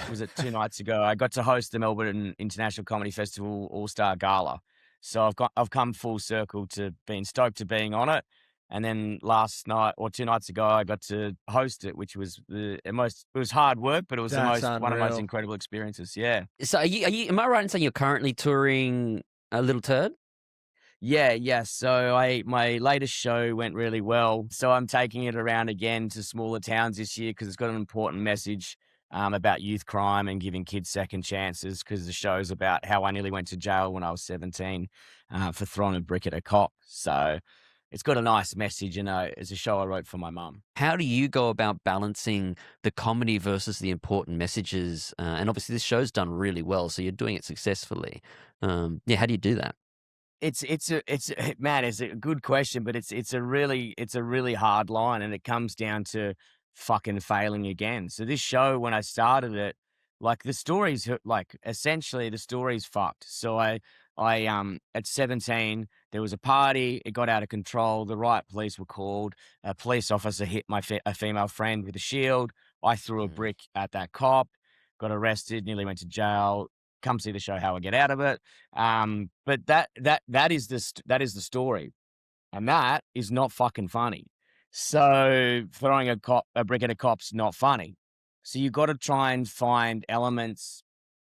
was it 2 nights ago, I got to host the Melbourne International Comedy Festival All-Star Gala. So I've come full circle to being stoked to being on it. And then last night or 2 nights ago, I got to host it, which was it was hard work, but it was one of the most incredible experiences. Yeah. So am I right in saying you're currently touring a Little Turd? Yeah. So my latest show went really well. So I'm taking it around again to smaller towns this year, because it's got an important message about youth crime and giving kids second chances, because the show's about how I nearly went to jail when I was 17 for throwing a brick at a cop. So it's got a nice message, and it's a show I wrote for my mum. How do you go about balancing the comedy versus the important messages? And obviously this show's done really well, so you're doing it successfully. How do you do that? It's a good question, but it's a really hard line, and it comes down to fucking failing again. So this show, when I started it, like the story's like essentially the story's fucked. So I at 17, there was a party, it got out of control, the riot police were called, a police officer hit a female friend with a shield, I threw a brick at that cop, got arrested, nearly went to jail. Come see the show how I get out of it. But that is the story, and that is not fucking funny. So throwing a brick at a cop's not funny. So you got to try and find elements.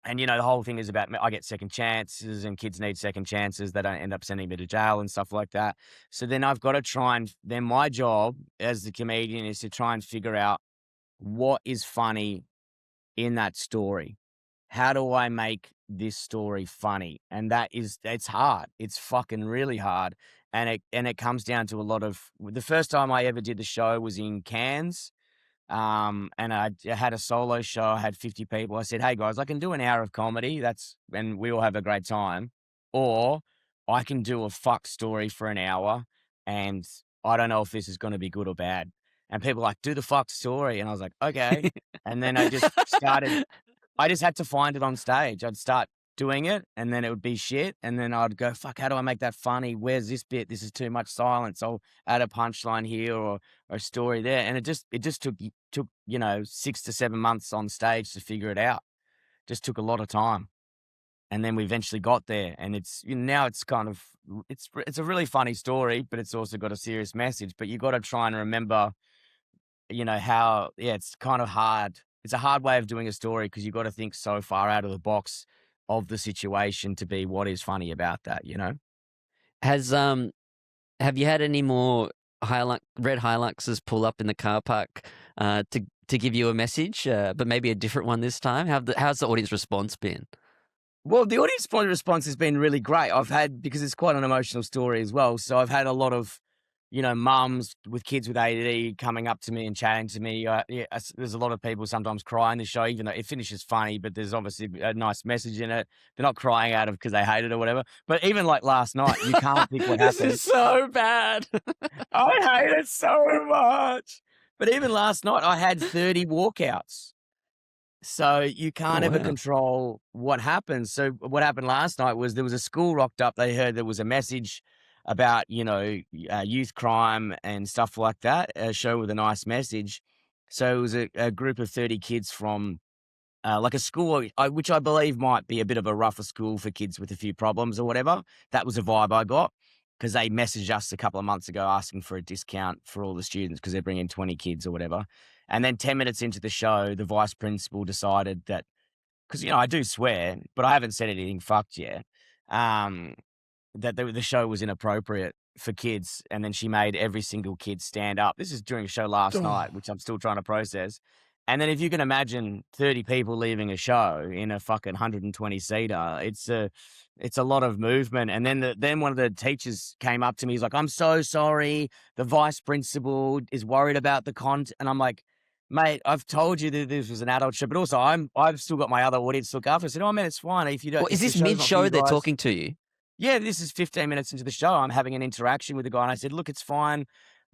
And, the whole thing is about, I get second chances, and kids need second chances. They don't end up sending me to jail and stuff like that. So then I've got to try and, then my job as the comedian is to try and figure out what is funny in that story. How do I make this story funny? And it's hard. It's fucking really hard. And it comes down to a lot of, the first time I ever did the show was in Cairns. And I had a solo show. I had 50 people. I said, hey guys, I can do an hour of comedy. And we all have a great time. Or I can do a fuck story for an hour, and I don't know if this is going to be good or bad. And people were like, do the fuck story. And I was like, okay. And then I just had to find it on stage. I'd start doing it, and then it would be shit. And then I'd go, fuck, how do I make that funny? Where's this bit? This is too much silence. I'll add a punchline here or a story there. And it just took 6 to 7 months on stage to figure it out. Just took a lot of time. And then we eventually got there, and it's now it's kind of it's a really funny story, but it's also got a serious message. But you got to try and remember, how it's kind of hard. It's a hard way of doing a story because you got to think so far out of the box of the situation to be what is funny about that. Have you had any more red Hiluxes pull up in the car park to give you a message, but maybe a different one this time? How's the audience response been? Well, the audience response has been really great. Because it's quite an emotional story as well. So I've had a lot of, mums with kids with ADD coming up to me and chatting to me. There's a lot of people sometimes crying the show, even though it finishes funny, but there's obviously a nice message in it. They're not crying out of because they hate it or whatever. But even like last night, you can't think what happened. This is so bad. I hate it so much. But even last night, I had 30 walkouts. So you can't ever control what happens. So what happened last night was there was a school rocked up. They heard there was a message about, youth crime and stuff like that, a show with a nice message. So it was a group of 30 kids from like a school, which I believe might be a bit of a rougher school for kids with a few problems or whatever. That was a vibe I got because they messaged us a couple of months ago asking for a discount for all the students because they're bringing 20 kids or whatever. And then 10 minutes into the show, the vice principal decided that, because, I do swear, but I haven't said anything fucked yet, that the show was inappropriate for kids. And then she made every single kid stand up. This is during a show last night, which I'm still trying to process. And then if you can imagine 30 people leaving a show in a fucking 120-seater, it's a lot of movement. And then one of the teachers came up to me. He's like, "I'm so sorry. The vice principal is worried about the content." And I'm like, "Mate, I've told you that this was an adult show, but also I've still got my other audience to look after." I said, "Oh man, it's fine if you don't." Well, is this mid-show they're talking to you? Yeah, this is 15 minutes into the show. I'm having an interaction with the guy, and I said, "Look, it's fine.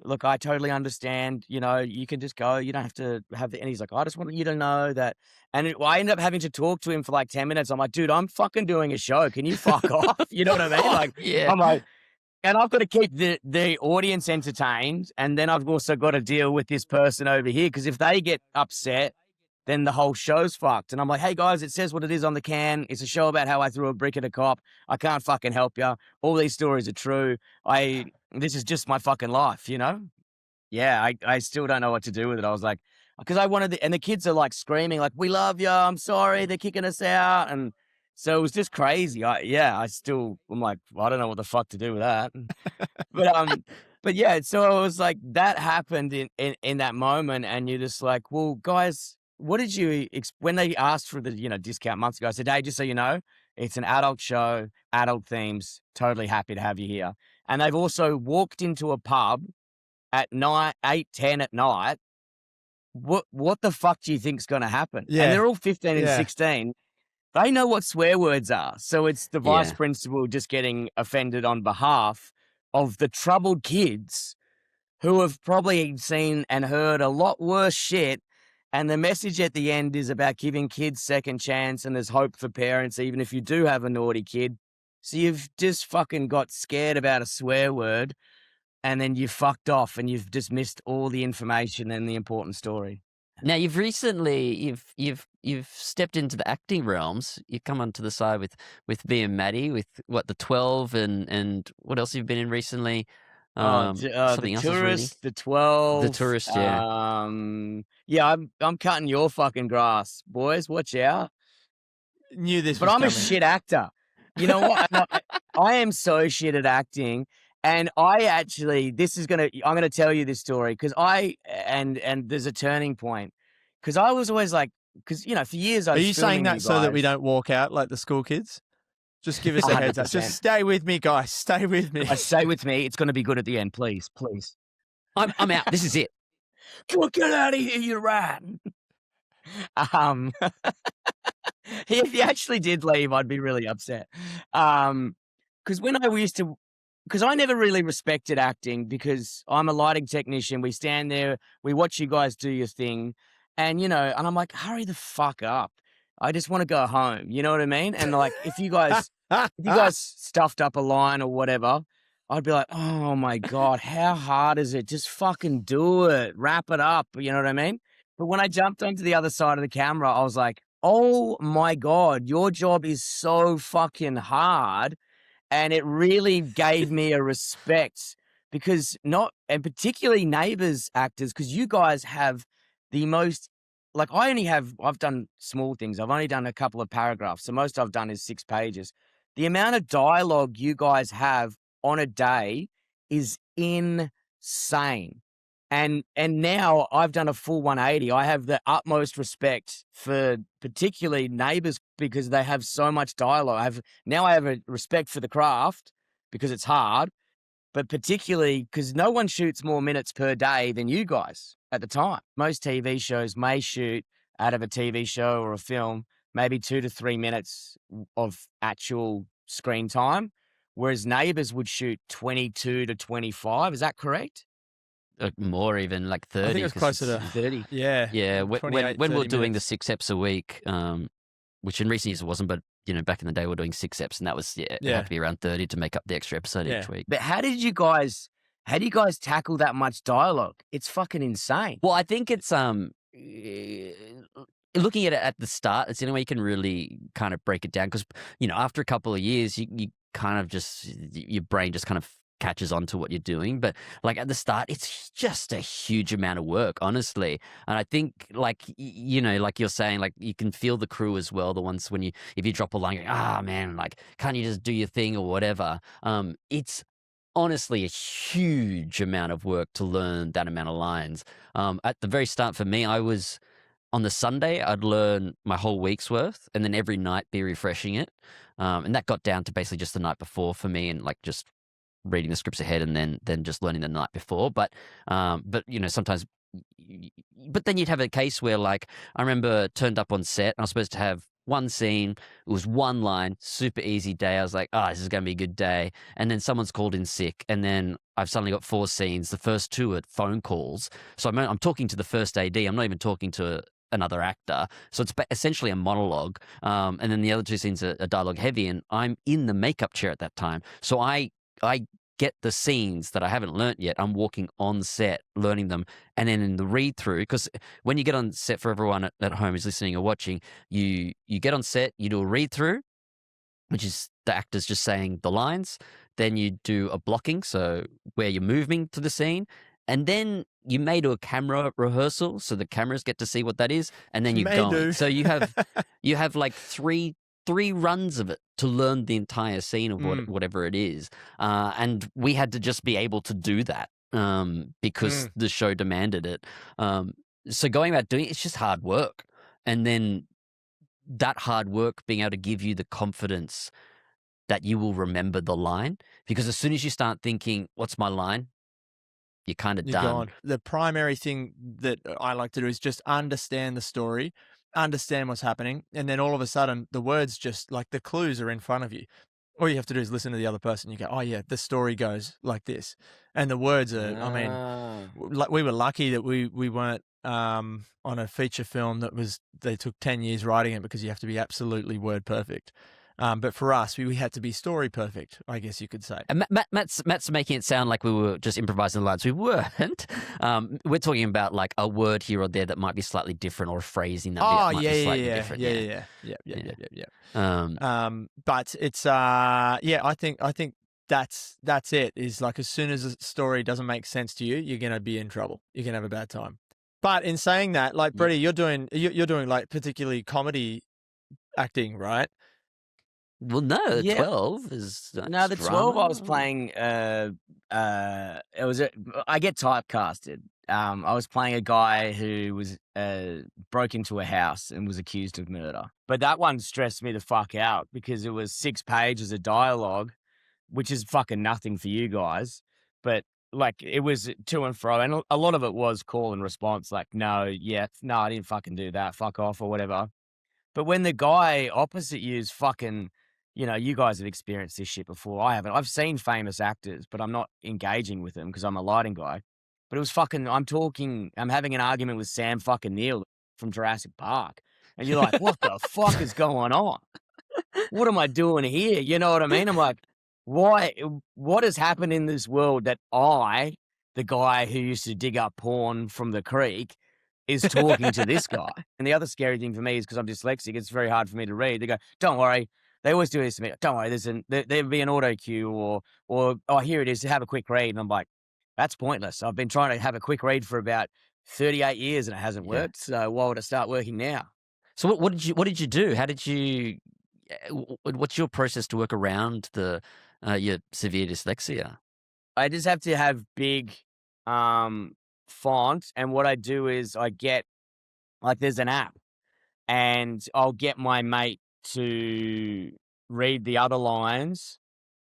Look, I totally understand. You can just go. You don't have to have the." And he's like, "I just want you to know that." And I ended up having to talk to him for like 10 minutes. I'm like, "Dude, I'm fucking doing a show. Can you fuck off?" You know what I mean? Like, yeah. I'm like, and I've got to keep the audience entertained, and then I've also got to deal with this person over here because if they get upset, then the whole show's fucked. And I'm like, "Hey guys, it says what it is on the can. It's a show about how I threw a brick at a cop. I can't fucking help you. All these stories are true. This is just my fucking life, Yeah, I still don't know what to do with it. I was like, because I wanted and the kids are like screaming, like, "We love you. I'm sorry. They're kicking us out." And so it was just crazy. I'm like, I don't know what the fuck to do with that. But yeah, so it was like that happened in that moment. And you're just like, well, guys, what did you, when they asked for the, discount months ago, I said, "Hey, just so you know, it's an adult show, adult themes, totally happy to have you here." And they've also walked into a pub at 8, 10 at night. What the fuck do you think's going to happen? Yeah. And they're all 15 and 16. They know what swear words are. So it's the vice principal just getting offended on behalf of the troubled kids who have probably seen and heard a lot worse shit. And the message at the end is about giving kids second chance, and there's hope for parents, even if you do have a naughty kid. So you've just fucking got scared about a swear word, and then you fucked off, and you've just missed all the information and the important story. Now you've recently you've stepped into the acting realms. You've come onto the side with me and Matty with the 12 and what else you've been in recently? The Tourist, the 12. The Tourist, yeah. Yeah, I'm cutting your fucking grass, boys. Watch out. Knew this, but I'm a shit actor. You know what? I am so shit at acting. And I'm gonna tell you this story because and there's a turning point because I was always like, because for years I was. Are you saying that so that we don't walk out like the school kids? Just give us a heads up. Just stay with me, guys. Stay with me. Stay with me. It's going to be good at the end, please. I'm out. This is it. Come on, get out of here, you rat. If you actually did leave, I'd be really upset. Because when I used to. Because I never really respected acting because I'm a lighting technician. We stand there, we watch you guys do your thing. And, and I'm like, hurry the fuck up. I just want to go home. You know what I mean? And like, if you guys stuffed up a line or whatever, I'd be like, oh my God, how hard is it? Just fucking do it. Wrap it up. You know what I mean? But when I jumped onto the other side of the camera, I was like, oh my God, your job is so fucking hard. And it really gave me a respect because and particularly Neighbours actors, because you guys have the most, like I've done small things. I've only done a couple of paragraphs. So most I've done is 6 pages. The amount of dialogue you guys have on a day is insane. And now I've done a full 180. I have the utmost respect for particularly Neighbours because they have so much dialogue. I have a respect for the craft because it's hard, but particularly because no one shoots more minutes per day than you guys at the time. Most TV shows may shoot out of a TV show or a film, maybe 2 to 3 minutes of actual screen time, whereas Neighbours would shoot 22 to 25. Is that correct? More even, like 30. I think it's closer to 30. Yeah. Yeah, when we were doing the minutes. 6 eps a week, which in recent years it wasn't, but back in the day we were doing 6 eps, and that was it had to be around 30 to make up the extra episode each week. But how do you guys tackle that much dialogue? It's fucking insane. Well, I think it's looking at it at the start, it's the only way you can really kind of break it down because after a couple of years, you kind of just your brain just kind of catches on to what you're doing. But like at the start, it's just a huge amount of work, honestly. And I think like you're saying, like you can feel the crew as well. The ones if you drop a line, you're like, man, like can't you just do your thing or whatever? It's honestly a huge amount of work to learn that amount of lines. At the very start for me, I was on the Sunday, I'd learn my whole week's worth and then every night be refreshing it. And that got down to basically just the night before for me and like just reading the scripts ahead and then just learning the night before. But sometimes, but then you'd have a case where like, I remember turned up on set and I was supposed to have one scene. It was one line, super easy day. I was like, this is going to be a good day. And then someone's called in sick. And then I've suddenly got 4 scenes. The first 2 are phone calls. So I'm talking to the first AD. I'm not even talking to another actor. So it's essentially a monologue. And then the other 2 scenes are dialogue heavy. And I'm in the makeup chair at that time. So I get the scenes that I haven't learnt yet. I'm walking on set, learning them. And then in the read through, because when you get on set, for everyone at home who's listening or watching, you get on set, you do a read through, which is the actors just saying the lines. Then you do a blocking, so where you're moving to the scene. And then you may do a camera rehearsal, so the cameras get to see what that is. And then you go. So you have like three runs of it to learn the entire scene of whatever it is. And we had to just be able to do that because the show demanded it. So going about doing it, it's just hard work. And then that hard work being able to give you the confidence that you will remember the line. Because as soon as you start thinking, what's my line? You're kind of done. Gone. The primary thing that I like to do is just understand the story, understand what's happening, and then all of a sudden the words just like the clues are in front of you. All you have to do is listen to the other person. You go, oh yeah, the story goes like this, and the words are. I mean, we were lucky that we weren't on a feature film they took 10 years writing it because you have to be absolutely word perfect. But for us, we had to be story perfect, I guess you could say. And Matt's making it sound like we were just improvising the lines. We weren't. We're talking about like a word here or there that might be slightly different, or a phrasing that might be slightly different. Yeah. But it's I think that's it. Is like as soon as a story doesn't make sense to you, you're gonna be in trouble. You're gonna have a bad time. But in saying that, like Brady, you're doing like particularly comedy acting, right? Well, no, 12 is no. The 12 I was playing. I get typecasted. I was playing a guy who was broke into a house and was accused of murder. But that one stressed me the fuck out because it was 6 pages of dialogue, which is fucking nothing for you guys. But like it was to and fro, and a lot of it was call and response. Like, no, I didn't fucking do that. Fuck off or whatever. But when the guy opposite you is fucking. You guys have experienced this shit before. I haven't. I've seen famous actors, but I'm not engaging with them because I'm a lighting guy. But it was fucking, I'm having an argument with Sam fucking Neill from Jurassic Park. And you're like, what the fuck is going on? What am I doing here? You know what I mean? I'm like, why? What has happened in this world that I, the guy who used to dig up porn from the creek, is talking to this guy. And the other scary thing for me is because I'm dyslexic, it's very hard for me to read. They go, don't worry. They always do this to me. Don't worry, there'll be an auto cue or oh, here it is, have a quick read. And I'm like, that's pointless. I've been trying to have a quick read for about 38 years and it hasn't worked. So why would it start working now? So what did you do? How did you? What's your process to work around your severe dyslexia? I just have to have big font, and what I do is I get there's an app, and I'll get my mate to read the other lines,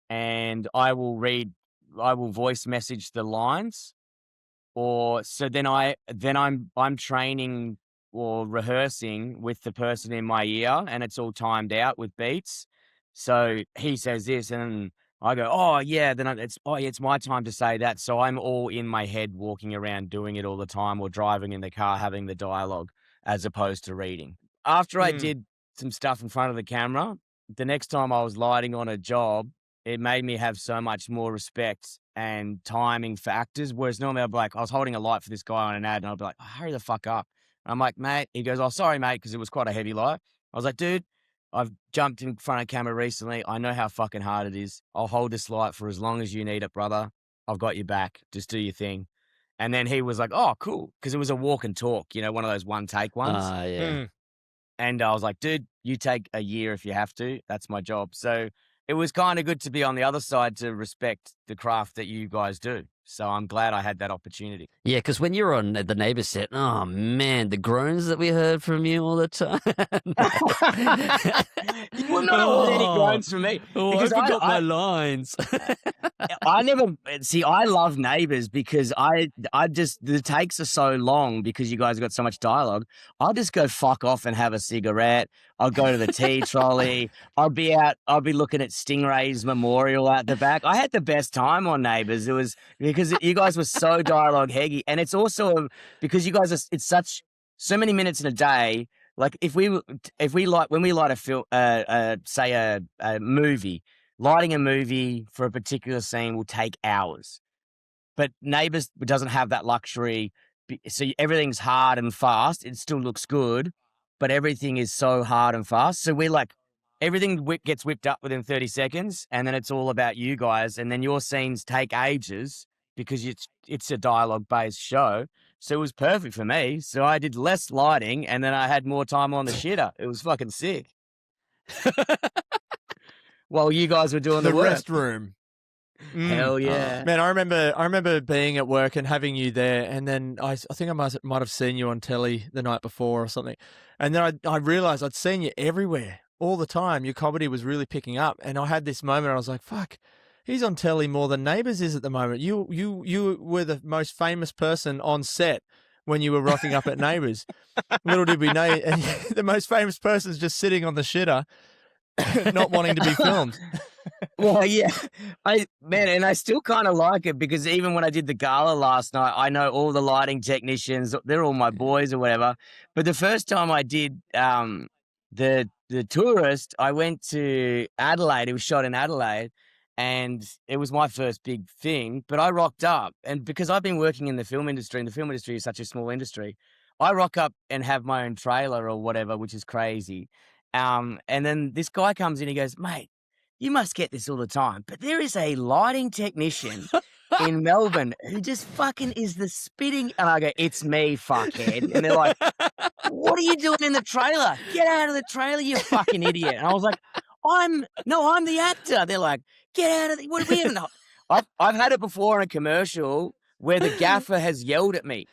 and I will voice message the lines, or so then I'm training or rehearsing with the person in my ear, and it's all timed out with beats. So he says this, and I go, oh yeah, then it's my time to say that. So I'm all in my head, walking around, doing it all the time, or driving in the car, having the dialogue, as opposed to reading. After I did some stuff in front of the camera, the next time I was lighting on a job, it made me have so much more respect and timing for actors. Whereas normally I'd be like, I was holding a light for this guy on an ad, and I'd be like, oh, hurry the fuck up. And I'm like, mate, he goes, oh, sorry, mate, because it was quite a heavy light. I was like, dude, I've jumped in front of camera recently. I know how fucking hard it is. I'll hold this light for as long as you need it, brother. I've got your back. Just do your thing. And then he was like, oh, cool. Because it was a walk and talk, one of those one take ones. Yeah. And I was like, dude, you take a year if you have to. That's my job. So it was kind of good to be on the other side to respect the craft that you guys do. So I'm glad I had that opportunity. Yeah, because when you were on the Neighbours set, oh man, the groans that we heard from you all the time. You wouldn't know any groans from me. Oh, I forgot my lines. I love Neighbours because the takes are so long because you guys have got so much dialogue. I'll just go fuck off and have a cigarette. I'll go to the tea trolley. I'll be looking at Stingray's memorial out the back. I had the best time on Neighbours. It was because you guys were so dialogue heavy, and it's also because you guys it's so many minutes in a day. Like when we light a film, say a movie, lighting a movie for a particular scene will take hours, but Neighbours doesn't have that luxury. So everything's hard and fast. It still looks good, but everything is so hard and fast. So everything gets whipped up within 30 seconds, and then it's all about you guys, and then your scenes take ages because it's a dialogue-based show. So it was perfect for me. So I did less lighting, and then I had more time on the shitter. It was fucking sick. While you guys were doing the work. Rest room. Hell yeah. Man, I remember being at work and having you there, and then I think I might have seen you on telly the night before or something. And then I realized I'd seen you everywhere all the time. Your comedy was really picking up, and I had this moment, I was like, fuck, he's on telly more than Neighbours is at the moment. You were the most famous person on set when you were rocking up at Neighbours. Little did we know, and the most famous person's just sitting on the shitter, not wanting to be filmed. Well, yeah, and I still kind of like it because even when I did the gala last night, I know all the lighting technicians, they're all my boys or whatever. But the first time I did the Tourist, I went to Adelaide. It was shot in Adelaide, and it was my first big thing. But I rocked up, and because I've been working in the film industry, and the film industry is such a small industry, I rock up and have my own trailer or whatever, which is crazy. And then this guy comes in, he goes, mate, you must get this all the time, but there is a lighting technician in Melbourne who just fucking is the spitting. And I go, it's me, fuckhead. And they're like, what are you doing in the trailer? Get out of the trailer, you fucking idiot. And I was like, I'm the actor. They're like, get out of the, what are we having? I've had it before in a commercial where the gaffer has yelled at me,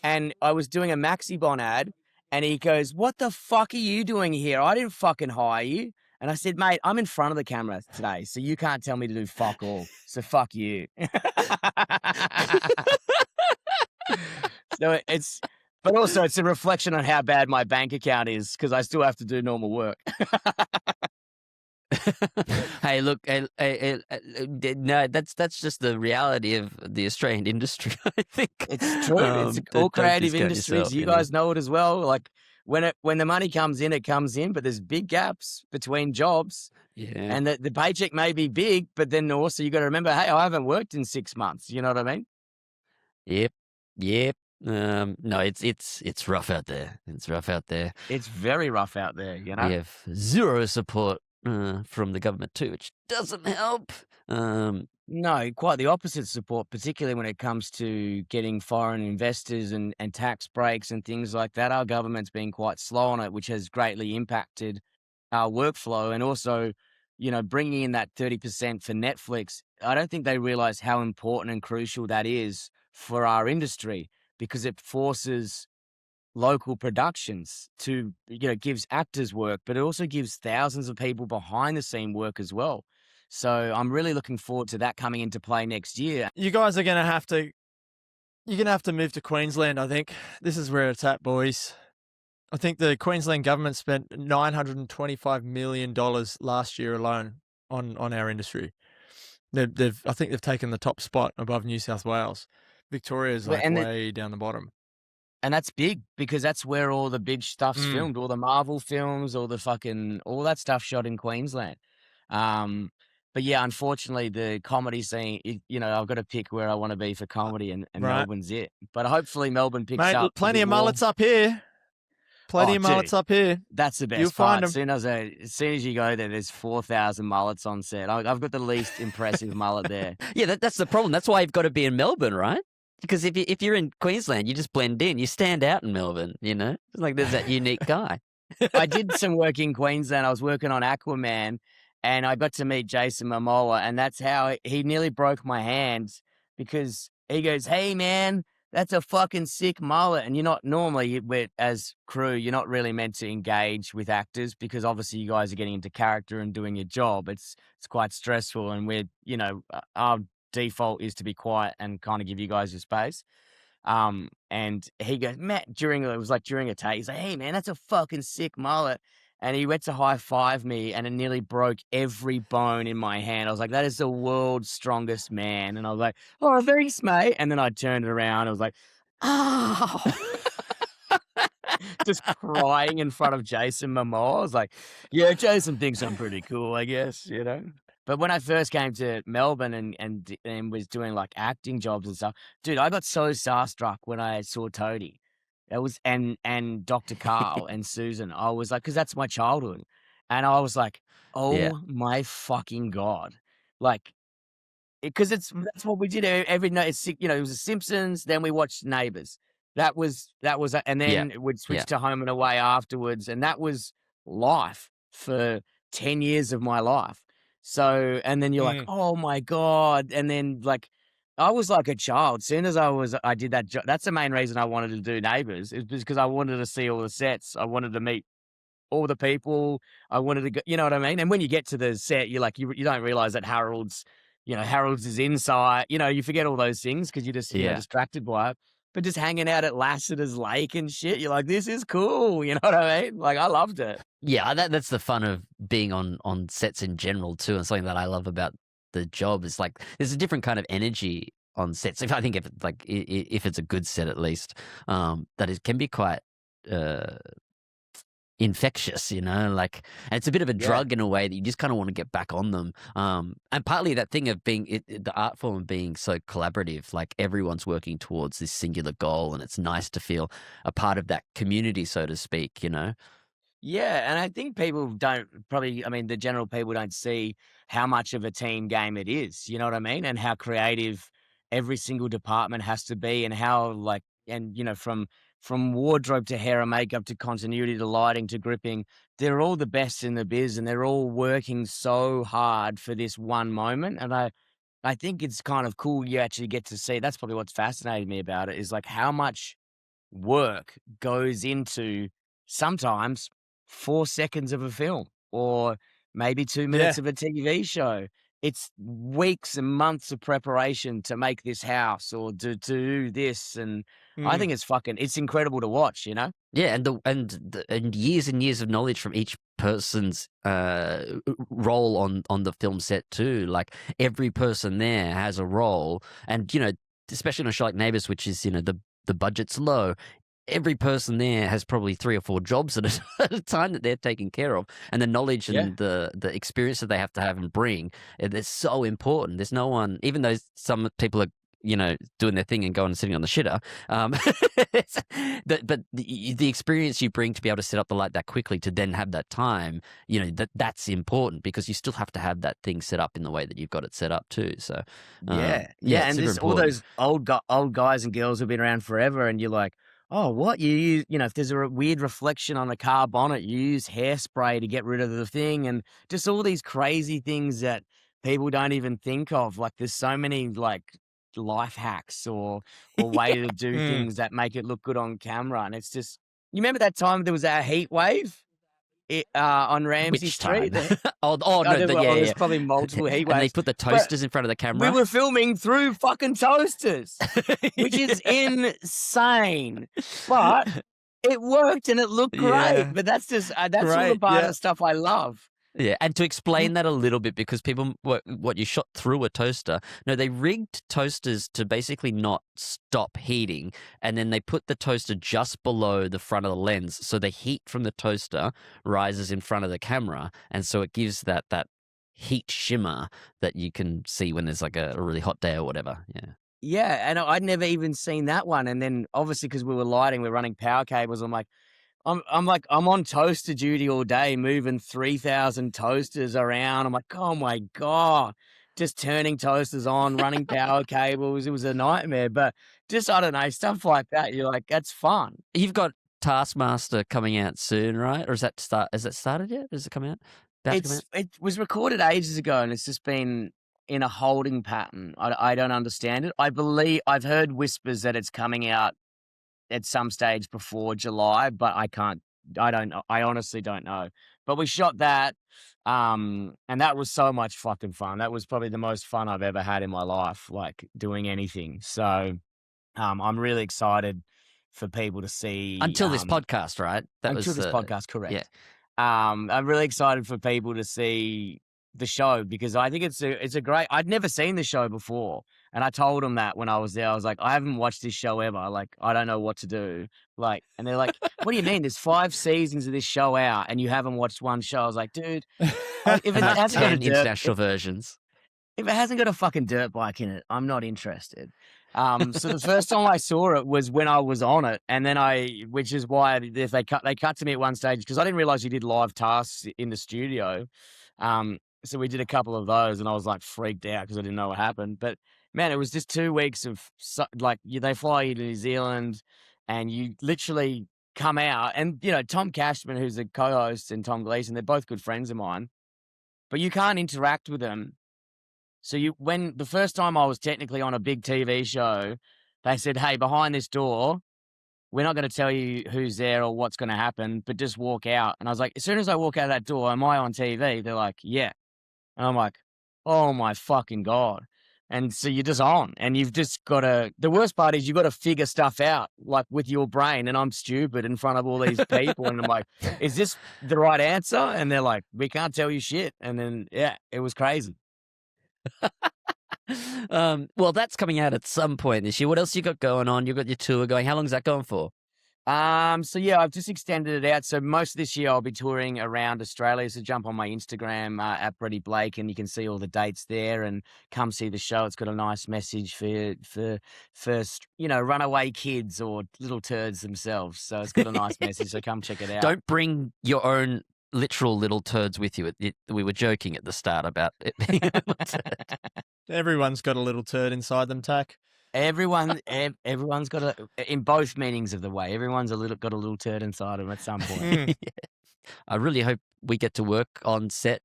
and I was doing a Maxi Bon ad, and he goes, what the fuck are you doing here? I didn't fucking hire you. And I said, mate, I'm in front of the camera today, so you can't tell me to do fuck all. So fuck you. But also it's a reflection on how bad my bank account is because I still have to do normal work. Hey, look, no, that's just the reality of the Australian industry. I think it's true. It's all creative industries. You guys know it as well. Like when the money comes in, it comes in, but there's big gaps between jobs. Yeah, and the paycheck may be big, but then also you got to remember, hey, I haven't worked in 6 months. You know what I mean? Yep. No, it's rough out there. It's rough out there. It's very rough out there, you know? We have zero support from the government too, which doesn't help. No, quite the opposite support, particularly when it comes to getting foreign investors and tax breaks and things like that. Our government's been quite slow on it, which has greatly impacted our workflow. And also, you know, bringing in that 30% for Netflix, I don't think they realize how important and crucial that is for our industry, because it forces local productions to, you know, gives actors work, but it also gives thousands of people behind the scene work as well. So I'm really looking forward to that coming into play next year. You guys are going to have to, you're going to have to move to Queensland, I think. This is where it's at, boys. I think the Queensland government spent $925 million last year alone on our industry. I think they've taken the top spot above New South Wales. Victoria's like way down the bottom. And that's big, because that's where all the big stuff's filmed, all the Marvel films, all that stuff shot in Queensland. But yeah, unfortunately, the comedy scene, you know, I've got to pick where I want to be for comedy, and right. Melbourne's it. But hopefully Melbourne picks up. Plenty of mullets up here. Plenty of mullets up here. That's the best You'll part. Find as soon as you go there, there's 4,000 mullets on set. I've got the least impressive mullet there. Yeah, that's the problem. That's why you've got to be in Melbourne, right? Because if you're in Queensland, you just blend in. You stand out in Melbourne, you know? It's like there's that unique guy. I did some work in Queensland. I was working on Aquaman, and I got to meet Jason Momoa, and that's how he nearly broke my hands, because he goes, "Hey, man, that's a fucking sick mullet." And you're not normally, as crew, you're not really meant to engage with actors, because obviously you guys are getting into character and doing your job. It's quite stressful, and we're, you know, our default is to be quiet and kind of give you guys your space. And he goes, Matt, it was like during a take, he's like, "Hey, man, that's a fucking sick mullet." And he went to high five me, and it nearly broke every bone in my hand. I was like, "That is the world's strongest man." And I was like, "Oh, thanks, mate." And then I turned it around. I was like, "Oh," just crying in front of Jason Momoa. I was like, "Yeah, Jason thinks I'm pretty cool, I guess, you know." But when I first came to Melbourne and was doing like acting jobs and stuff, dude, I got so starstruck when I saw Toadie. It was and Dr. Carl and Susan. I was like, because that's my childhood, and I was like, "Oh my fucking God!" Like, because that's what we did every night. You know, it was The Simpsons. Then we watched Neighbours. That was, and then we'd switch to Home and Away afterwards, and that was life for 10 years of my life. So, and then you're like, "Oh my God!" And then like, I was like a child. As soon as I did that job. That's the main reason I wanted to do Neighbours, is because I wanted to see all the sets. I wanted to meet all the people. I wanted to go, you know what I mean? And when you get to the set, you're like, you don't realize that Harold's is inside. You know, you forget all those things because you're just distracted by it. But just hanging out at Lassiter's Lake and shit, you're like, this is cool. You know what I mean? Like, I loved it. Yeah, that's the fun of being on sets in general too, and something that I love about the job is like there's a different kind of energy on sets. If it's a good set, at least, that it can be quite infectious, you know, like, and it's a bit of a drug in a way that you just kind of want to get back on them. And partly that thing of being the art form being so collaborative, like everyone's working towards this singular goal, and it's nice to feel a part of that community, so to speak, you know? Yeah, and I think people the general people don't see how much of a team game it is, you know what I mean? And how creative every single department has to be, and how you know, from wardrobe to hair and makeup to continuity to lighting to gripping, they're all the best in the biz, and they're all working so hard for this one moment. And I think it's kind of cool you actually get to see. That's probably what's fascinated me about it, is like how much work goes into sometimes 4 seconds of a film, or maybe 2 minutes of a TV show. It's weeks and months of preparation to make this house or to do this, and I think it's incredible to watch, you know? Yeah, and years and years of knowledge from each person's role on the film set too. Like every person there has a role, and you know, especially on a show like Neighbours, which is, you know, the budget's low. Every person there has probably 3 or 4 jobs at a time that they're taking care of, and the knowledge and the experience that they have to have and bring, it's so important. There's no one, even though some people are doing their thing and going and sitting on the shitter. But the experience you bring to be able to set up the light that quickly to then have that time, that's important because you still have to have that thing set up in the way that you've got it set up too. So and there's all those old guys and girls who've been around forever, and you're like, oh, what you use? If there's a weird reflection on a car bonnet, you use hairspray to get rid of the thing, and just all these crazy things that people don't even think of. Like, there's so many like life hacks or way to do things that make it look good on camera, and it's just. You remember that time there was a heat wave on Ramsay Street? There's probably multiple heat waves. And they put the toasters in front of the camera. We were filming through fucking toasters, which is insane. But it worked and it looked great. But that's just all the part of stuff I love. Yeah, and to explain that a little bit, because people, what you shot through a toaster, no, they rigged toasters to basically not stop heating, and then they put the toaster just below the front of the lens, so the heat from the toaster rises in front of the camera, and so it gives that heat shimmer that you can see when there's like a really hot day or whatever. Yeah. Yeah, and I'd never even seen that one, and then obviously because we were lighting, we're running power cables. I'm on toaster duty all day, moving 3,000 toasters around. I'm like, oh my God, just turning toasters on, running power cables. It was a nightmare. But just, I don't know, stuff like that. You're like, that's fun. You've got Taskmaster coming out soon, right? Or has that started yet? Does it come out? It was recorded ages ago, and it's just been in a holding pattern. I don't understand it. I believe I've heard whispers that it's coming out at some stage before July, but I don't know. I honestly don't know. But we shot that, and that was so much fucking fun. That was probably the most fun I've ever had in my life, like doing anything. So, I'm really excited for people to see. Until this podcast, right? This podcast, correct. Yeah. I'm really excited for people to see the show because I think it's a great. I'd never seen the show before, and I told them that when I was there. I was like, I haven't watched this show ever. Like, I don't know what to do. Like, and they're like, what do you mean? There's 5 seasons of this show out, and you haven't watched one show. I was like, dude, if it hasn't got international versions, if it hasn't got a fucking dirt bike in it, I'm not interested. So the first time I saw it was when I was on it, and then which is why if they cut to me at one stage because I didn't realize you did live tasks in the studio. So we did a couple of those, and I was like freaked out because I didn't know what happened. But man, it was just 2 weeks of they fly you to New Zealand, and you literally come out, and Tom Cashman, who's the co-host, and Tom Gleeson, they're both good friends of mine, but you can't interact with them. So when the first time I was technically on a big TV show, they said, "Hey, behind this door, we're not going to tell you who's there or what's going to happen, but just walk out." And I was like, as soon as I walk out of that door, am I on TV? They're like, yeah. And I'm like, oh my fucking God. And so you're just on, and you've just got to, the worst part is you got to figure stuff out, like with your brain, and I'm stupid in front of all these people. And I'm like, is this the right answer? And they're like, we can't tell you shit. And then, yeah, it was crazy. Well, that's coming out at some point this year. What else you got going on? You've got your tour going. How long is that going for? So yeah, I've just extended it out. So most of this year I'll be touring around Australia. So jump on my Instagram at Brady Blake, and you can see all the dates there. And come see the show. It's got a nice message for runaway kids or little turds themselves. So it's got a nice message. So come check it out. Don't bring your own literal little turds with you. We were joking at the start about it being a little turd. Everyone's got a little turd inside them, Tack. Everyone's got in both meanings of the way. Everyone's got a little turd inside them at some point. Yeah. I really hope we get to work on set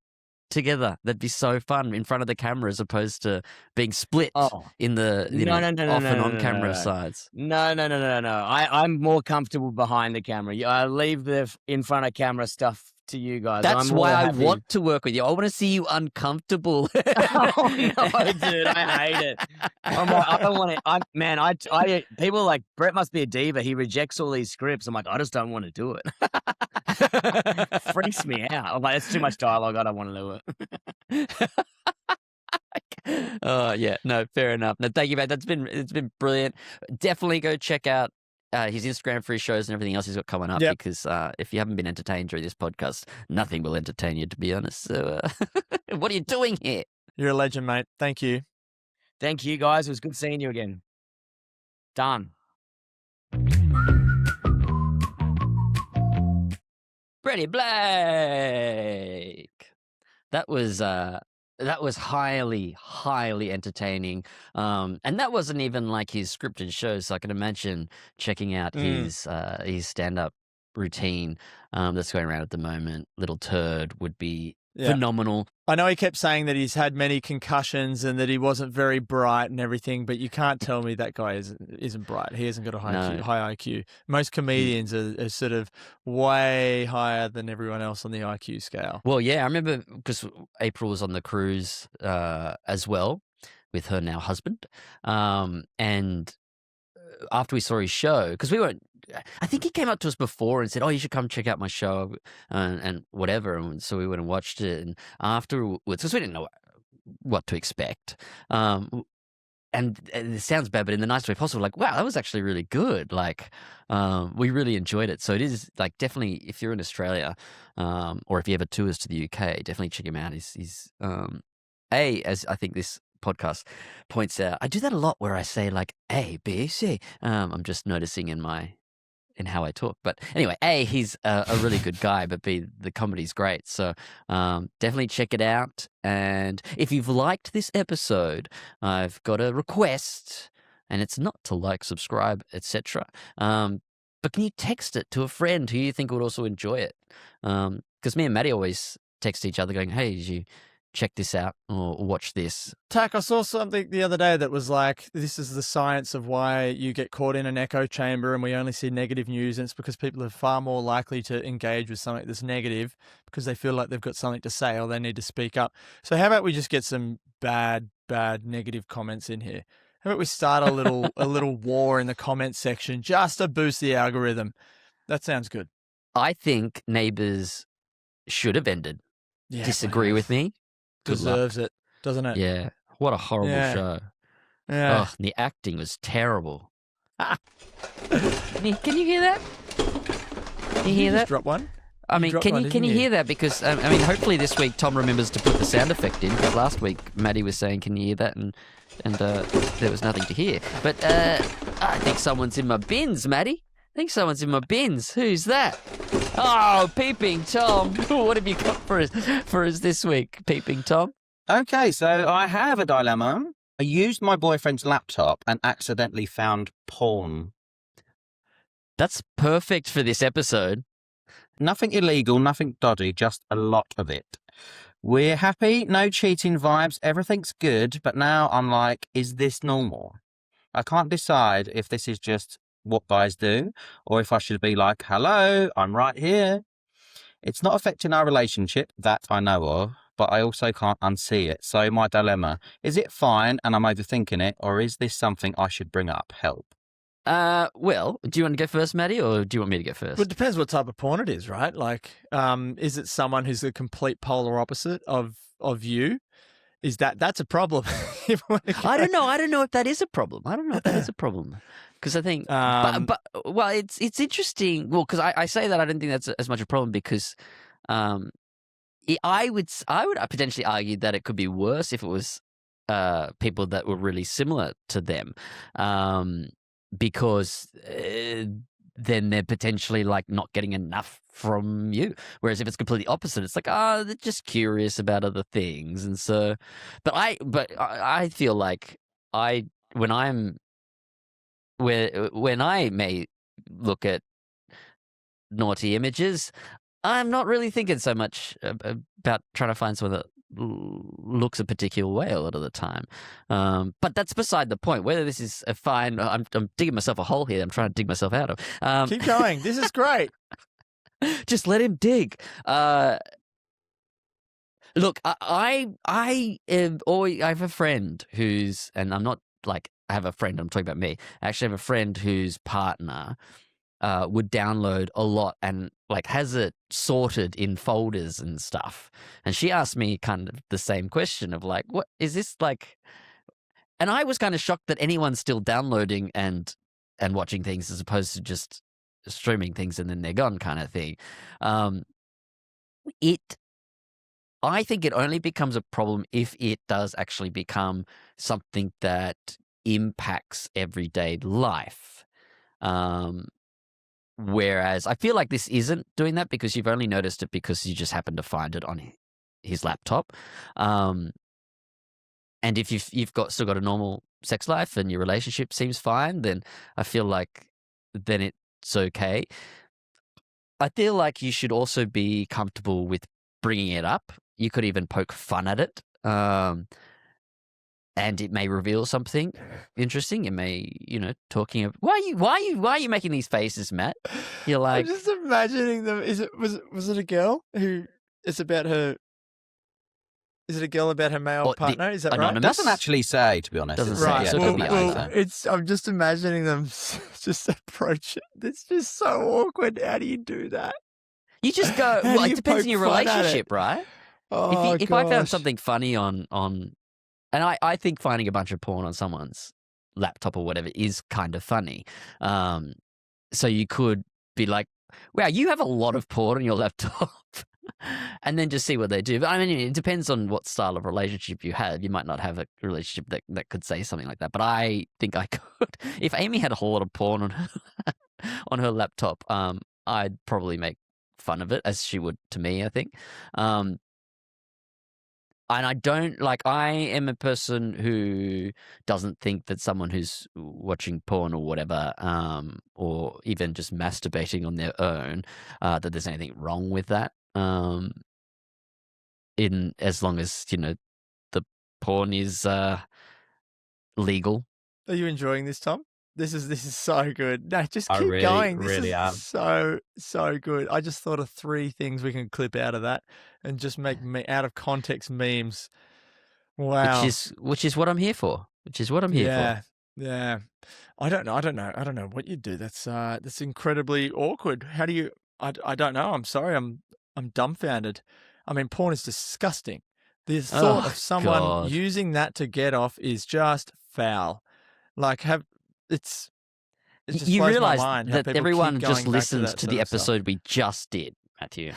together. That'd be so fun in front of the camera as opposed to being split in the off and on camera sides. No. I'm more comfortable behind the camera. I leave the in front of camra stuff to you guys. That's why I want to work with you. I want to see you uncomfortable. Oh no, dude, I hate it. I don't want it. People are like, Brett must be a diva. He rejects all these scripts. I'm like, I just don't want to do it. Freaks me out. I'm like, it's too much dialogue. I don't want to do it. Oh yeah, no, fair enough. No, thank you, mate. It's been brilliant. Definitely go check out his Instagram for his shows and everything else he's got coming up, because if you haven't been entertained during this podcast, nothing will entertain you, to be honest. So what are you doing here? You're a legend, mate. Thank you. Thank you, guys. It was good seeing you again. Done. Freddie Blake. That was highly, highly entertaining. And that wasn't even like his scripted show, so I can imagine checking out his stand-up routine that's going around at the moment. Little Turd would be phenomenal. I know he kept saying that he's had many concussions and that he wasn't very bright and everything, but you can't tell me that guy isn't bright. He hasn't got a high IQ. Most comedians are sort of way higher than everyone else on the IQ scale. Well, yeah, I remember because April was on the cruise as well with her now husband. And after we saw his show, because I think he came up to us before and said, "Oh, you should come check out my show," and whatever. And so we went and watched it. And afterwards, because we didn't know what to expect, and it sounds bad, but in the nicest way possible, like, wow, that was actually really good. Like, we really enjoyed it. So it is like definitely, if you're in Australia, or if you ever tours to the UK, definitely check him out. He's as I think this podcast points out, I do that a lot where I say like A, B, C. I'm just noticing in how I talk. But anyway, A, he's a really good guy, but B, the comedy's great. So definitely check it out. And if you've liked this episode, I've got a request, and it's not to like, subscribe, etc. But can you text it to a friend who you think would also enjoy it? Because me and Matty always text each other going, "Hey, did you check this out or watch this?" Tack, I saw something the other day that was like, this is the science of why you get caught in an echo chamber and we only see negative news, and it's because people are far more likely to engage with something that's negative because they feel like they've got something to say or they need to speak up. So how about we just get some bad negative comments in here? How about we start a little war in the comment section just to boost the algorithm? That sounds good. I think Neighbours should have ended. Yeah, Disagree with me? Deserves it, doesn't it? Yeah. What a horrible show. Yeah. Oh, the acting was terrible. Can you hear that? Can you hear that? Drop one. I mean, can you hear that? Because I mean, hopefully this week Tom remembers to put the sound effect in. Because last week Matty was saying, "Can you hear that?" and there was nothing to hear. But I think someone's in my bins, Matty. I think someone's in my bins. Who's that? Oh, Peeping Tom. What have you got for us this week, Peeping Tom? Okay, so I have a dilemma. I used my boyfriend's laptop and accidentally found porn. That's perfect for this episode. Nothing illegal, nothing dodgy, just a lot of it. We're happy, no cheating vibes, everything's good, but now I'm like, is this normal? I can't decide if this is just what guys do, or if I should be like, hello, I'm right here. It's not affecting our relationship, that I know of, but I also can't unsee it. So my dilemma, is it fine and I'm overthinking it, or is this something I should bring up? Help. Well, do you want to go first, Matty, or do you want me to go first? Well, it depends what type of porn it is, right? Like, is it someone who's the complete polar opposite of you? Is that's a problem? I don't know. I don't know if that is a problem. Because I think, but well, it's interesting. Well, because I say that I don't think that's as much a problem because, I would potentially argue that it could be worse if it was people that were really similar to them, because then they're potentially like not getting enough from you. Whereas if it's completely opposite, it's like, they're just curious about other things. And so, but I feel like when I may look at naughty images, I'm not really thinking so much about trying to find someone that looks a particular way a lot of the time. But that's beside the point. Whether this is a fine, I'm digging myself a hole here. I'm trying to dig myself out of. Keep going. This is great. Just let him dig. Look, I have a friend who's, and I'm not like I have a friend. I'm talking about me. I actually have a friend whose partner would download a lot and like has it sorted in folders and stuff. And she asked me kind of the same question of like, what is this like? And I was kind of shocked that anyone's still downloading and watching things as opposed to just streaming things and then they're gone kind of thing. I think it only becomes a problem if it does actually become something that impacts everyday life. Whereas I feel like this isn't doing that because you've only noticed it because you just happened to find it on his laptop. And if you've still got a normal sex life and your relationship seems fine, then I feel like then it's okay. I feel like you should also be comfortable with bringing it up. You could even poke fun at it. And it may reveal something interesting. It may, talking of why are you making these faces, Matt? You're like, I'm just imagining them. Was it a girl who it's about her? Is it a girl about her male partner? Is that anonymous? Right? Doesn't actually say, to be honest. Doesn't right. say. So it could be either. I'm just imagining them just approach it. It's just so awkward. How do you do that? You just go. Well, it depends on your relationship, right? Oh, if I found something funny on, and I think finding a bunch of porn on someone's laptop or whatever is kind of funny. So you could be like, wow, you have a lot of porn on your laptop. And then just see what they do. But I mean, it depends on what style of relationship you have. You might not have a relationship that could say something like that. But I think I could. If Amy had a whole lot of porn on her, on her laptop, I'd probably make fun of it, as she would to me, I think. And I am a person who doesn't think that someone who's watching porn or whatever, or even just masturbating on their own, that there's anything wrong with that. In as long as the porn is legal. Are you enjoying this, Tom? This is so good. No, just I keep really, going. This really is am. so good. I just thought of 3 things we can clip out of that and just make out of context memes. Wow. Which is what I'm here for. Which is what I'm here for. Yeah. I don't know what you do. That's incredibly awkward. How do you? I don't know. I'm sorry. I'm dumbfounded. I mean, porn is disgusting. The thought of someone using that to get off is just foul. Like, it just you blows realize my mind how that people everyone keep just going back listened that to sort the of stuff. episode we just did, Matthew.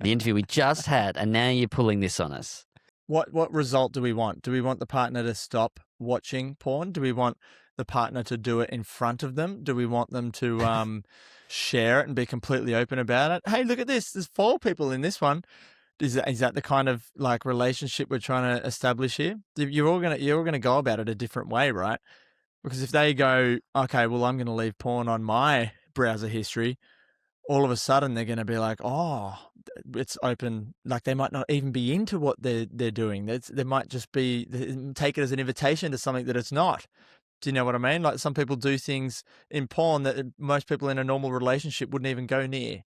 The interview we just had, and now you're pulling this on us. What result do we want? Do we want the partner to stop watching porn? Do we want the partner to do it in front of them? Do we want them to share it and be completely open about it? Hey, look at this. There's 4 people in this one. Is that the kind of like relationship we're trying to establish here? You're all gonna go about it a different way, right? Because if they go, okay, well, I'm gonna leave porn on my browser history, all of a sudden they're gonna be like, oh, it's open. Like they might not even be into what they're doing. They might just be take it as an invitation to something that it's not. Do you know what I mean? Like some people do things in porn that most people in a normal relationship wouldn't even go near.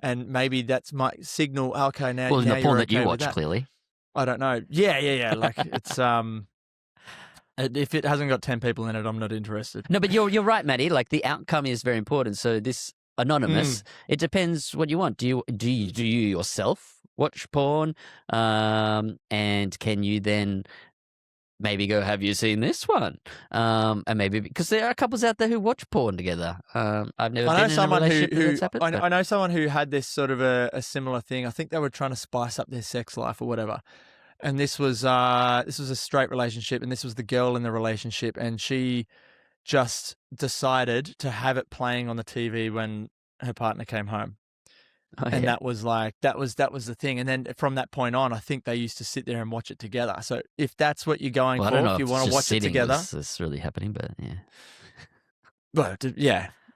And maybe that's my signal. Okay, now, Well, in now the porn you're that okay you with watch, that. clearly. I don't know. Yeah. Like it's if it hasn't got 10 people in it, I'm not interested. No, but you're right, Matty. Like the outcome is very important. So this anonymous, it depends what you want. Do you yourself watch porn? And can you then maybe go, have you seen this one? And maybe because there are couples out there who watch porn together. I've never been in a relationship where that's happened. I know someone who had this sort of a similar thing. I think they were trying to spice up their sex life or whatever. And this was a straight relationship, and this was the girl in the relationship, and she just decided to have it playing on the TV when her partner came home. And that was the thing. And then from that point on, I think they used to sit there and watch it together. So if that's what you're going for, if you want to watch it together, it's really happening. But yeah, but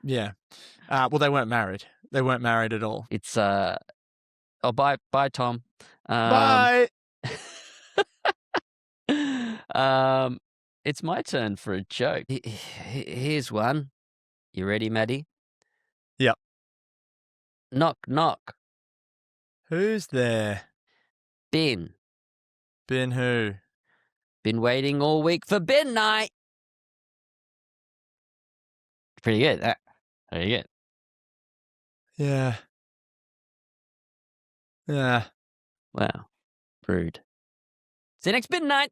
yeah. Well, they weren't married. They weren't married at all. It's bye, Tom. Bye. It's my turn for a joke. Here's one. You ready, Matty? Yep. Knock, knock. Who's there? Ben. Ben who? Been waiting all week for Ben night. Pretty good. Pretty good. Yeah. Wow. Rude. See you next Ben night.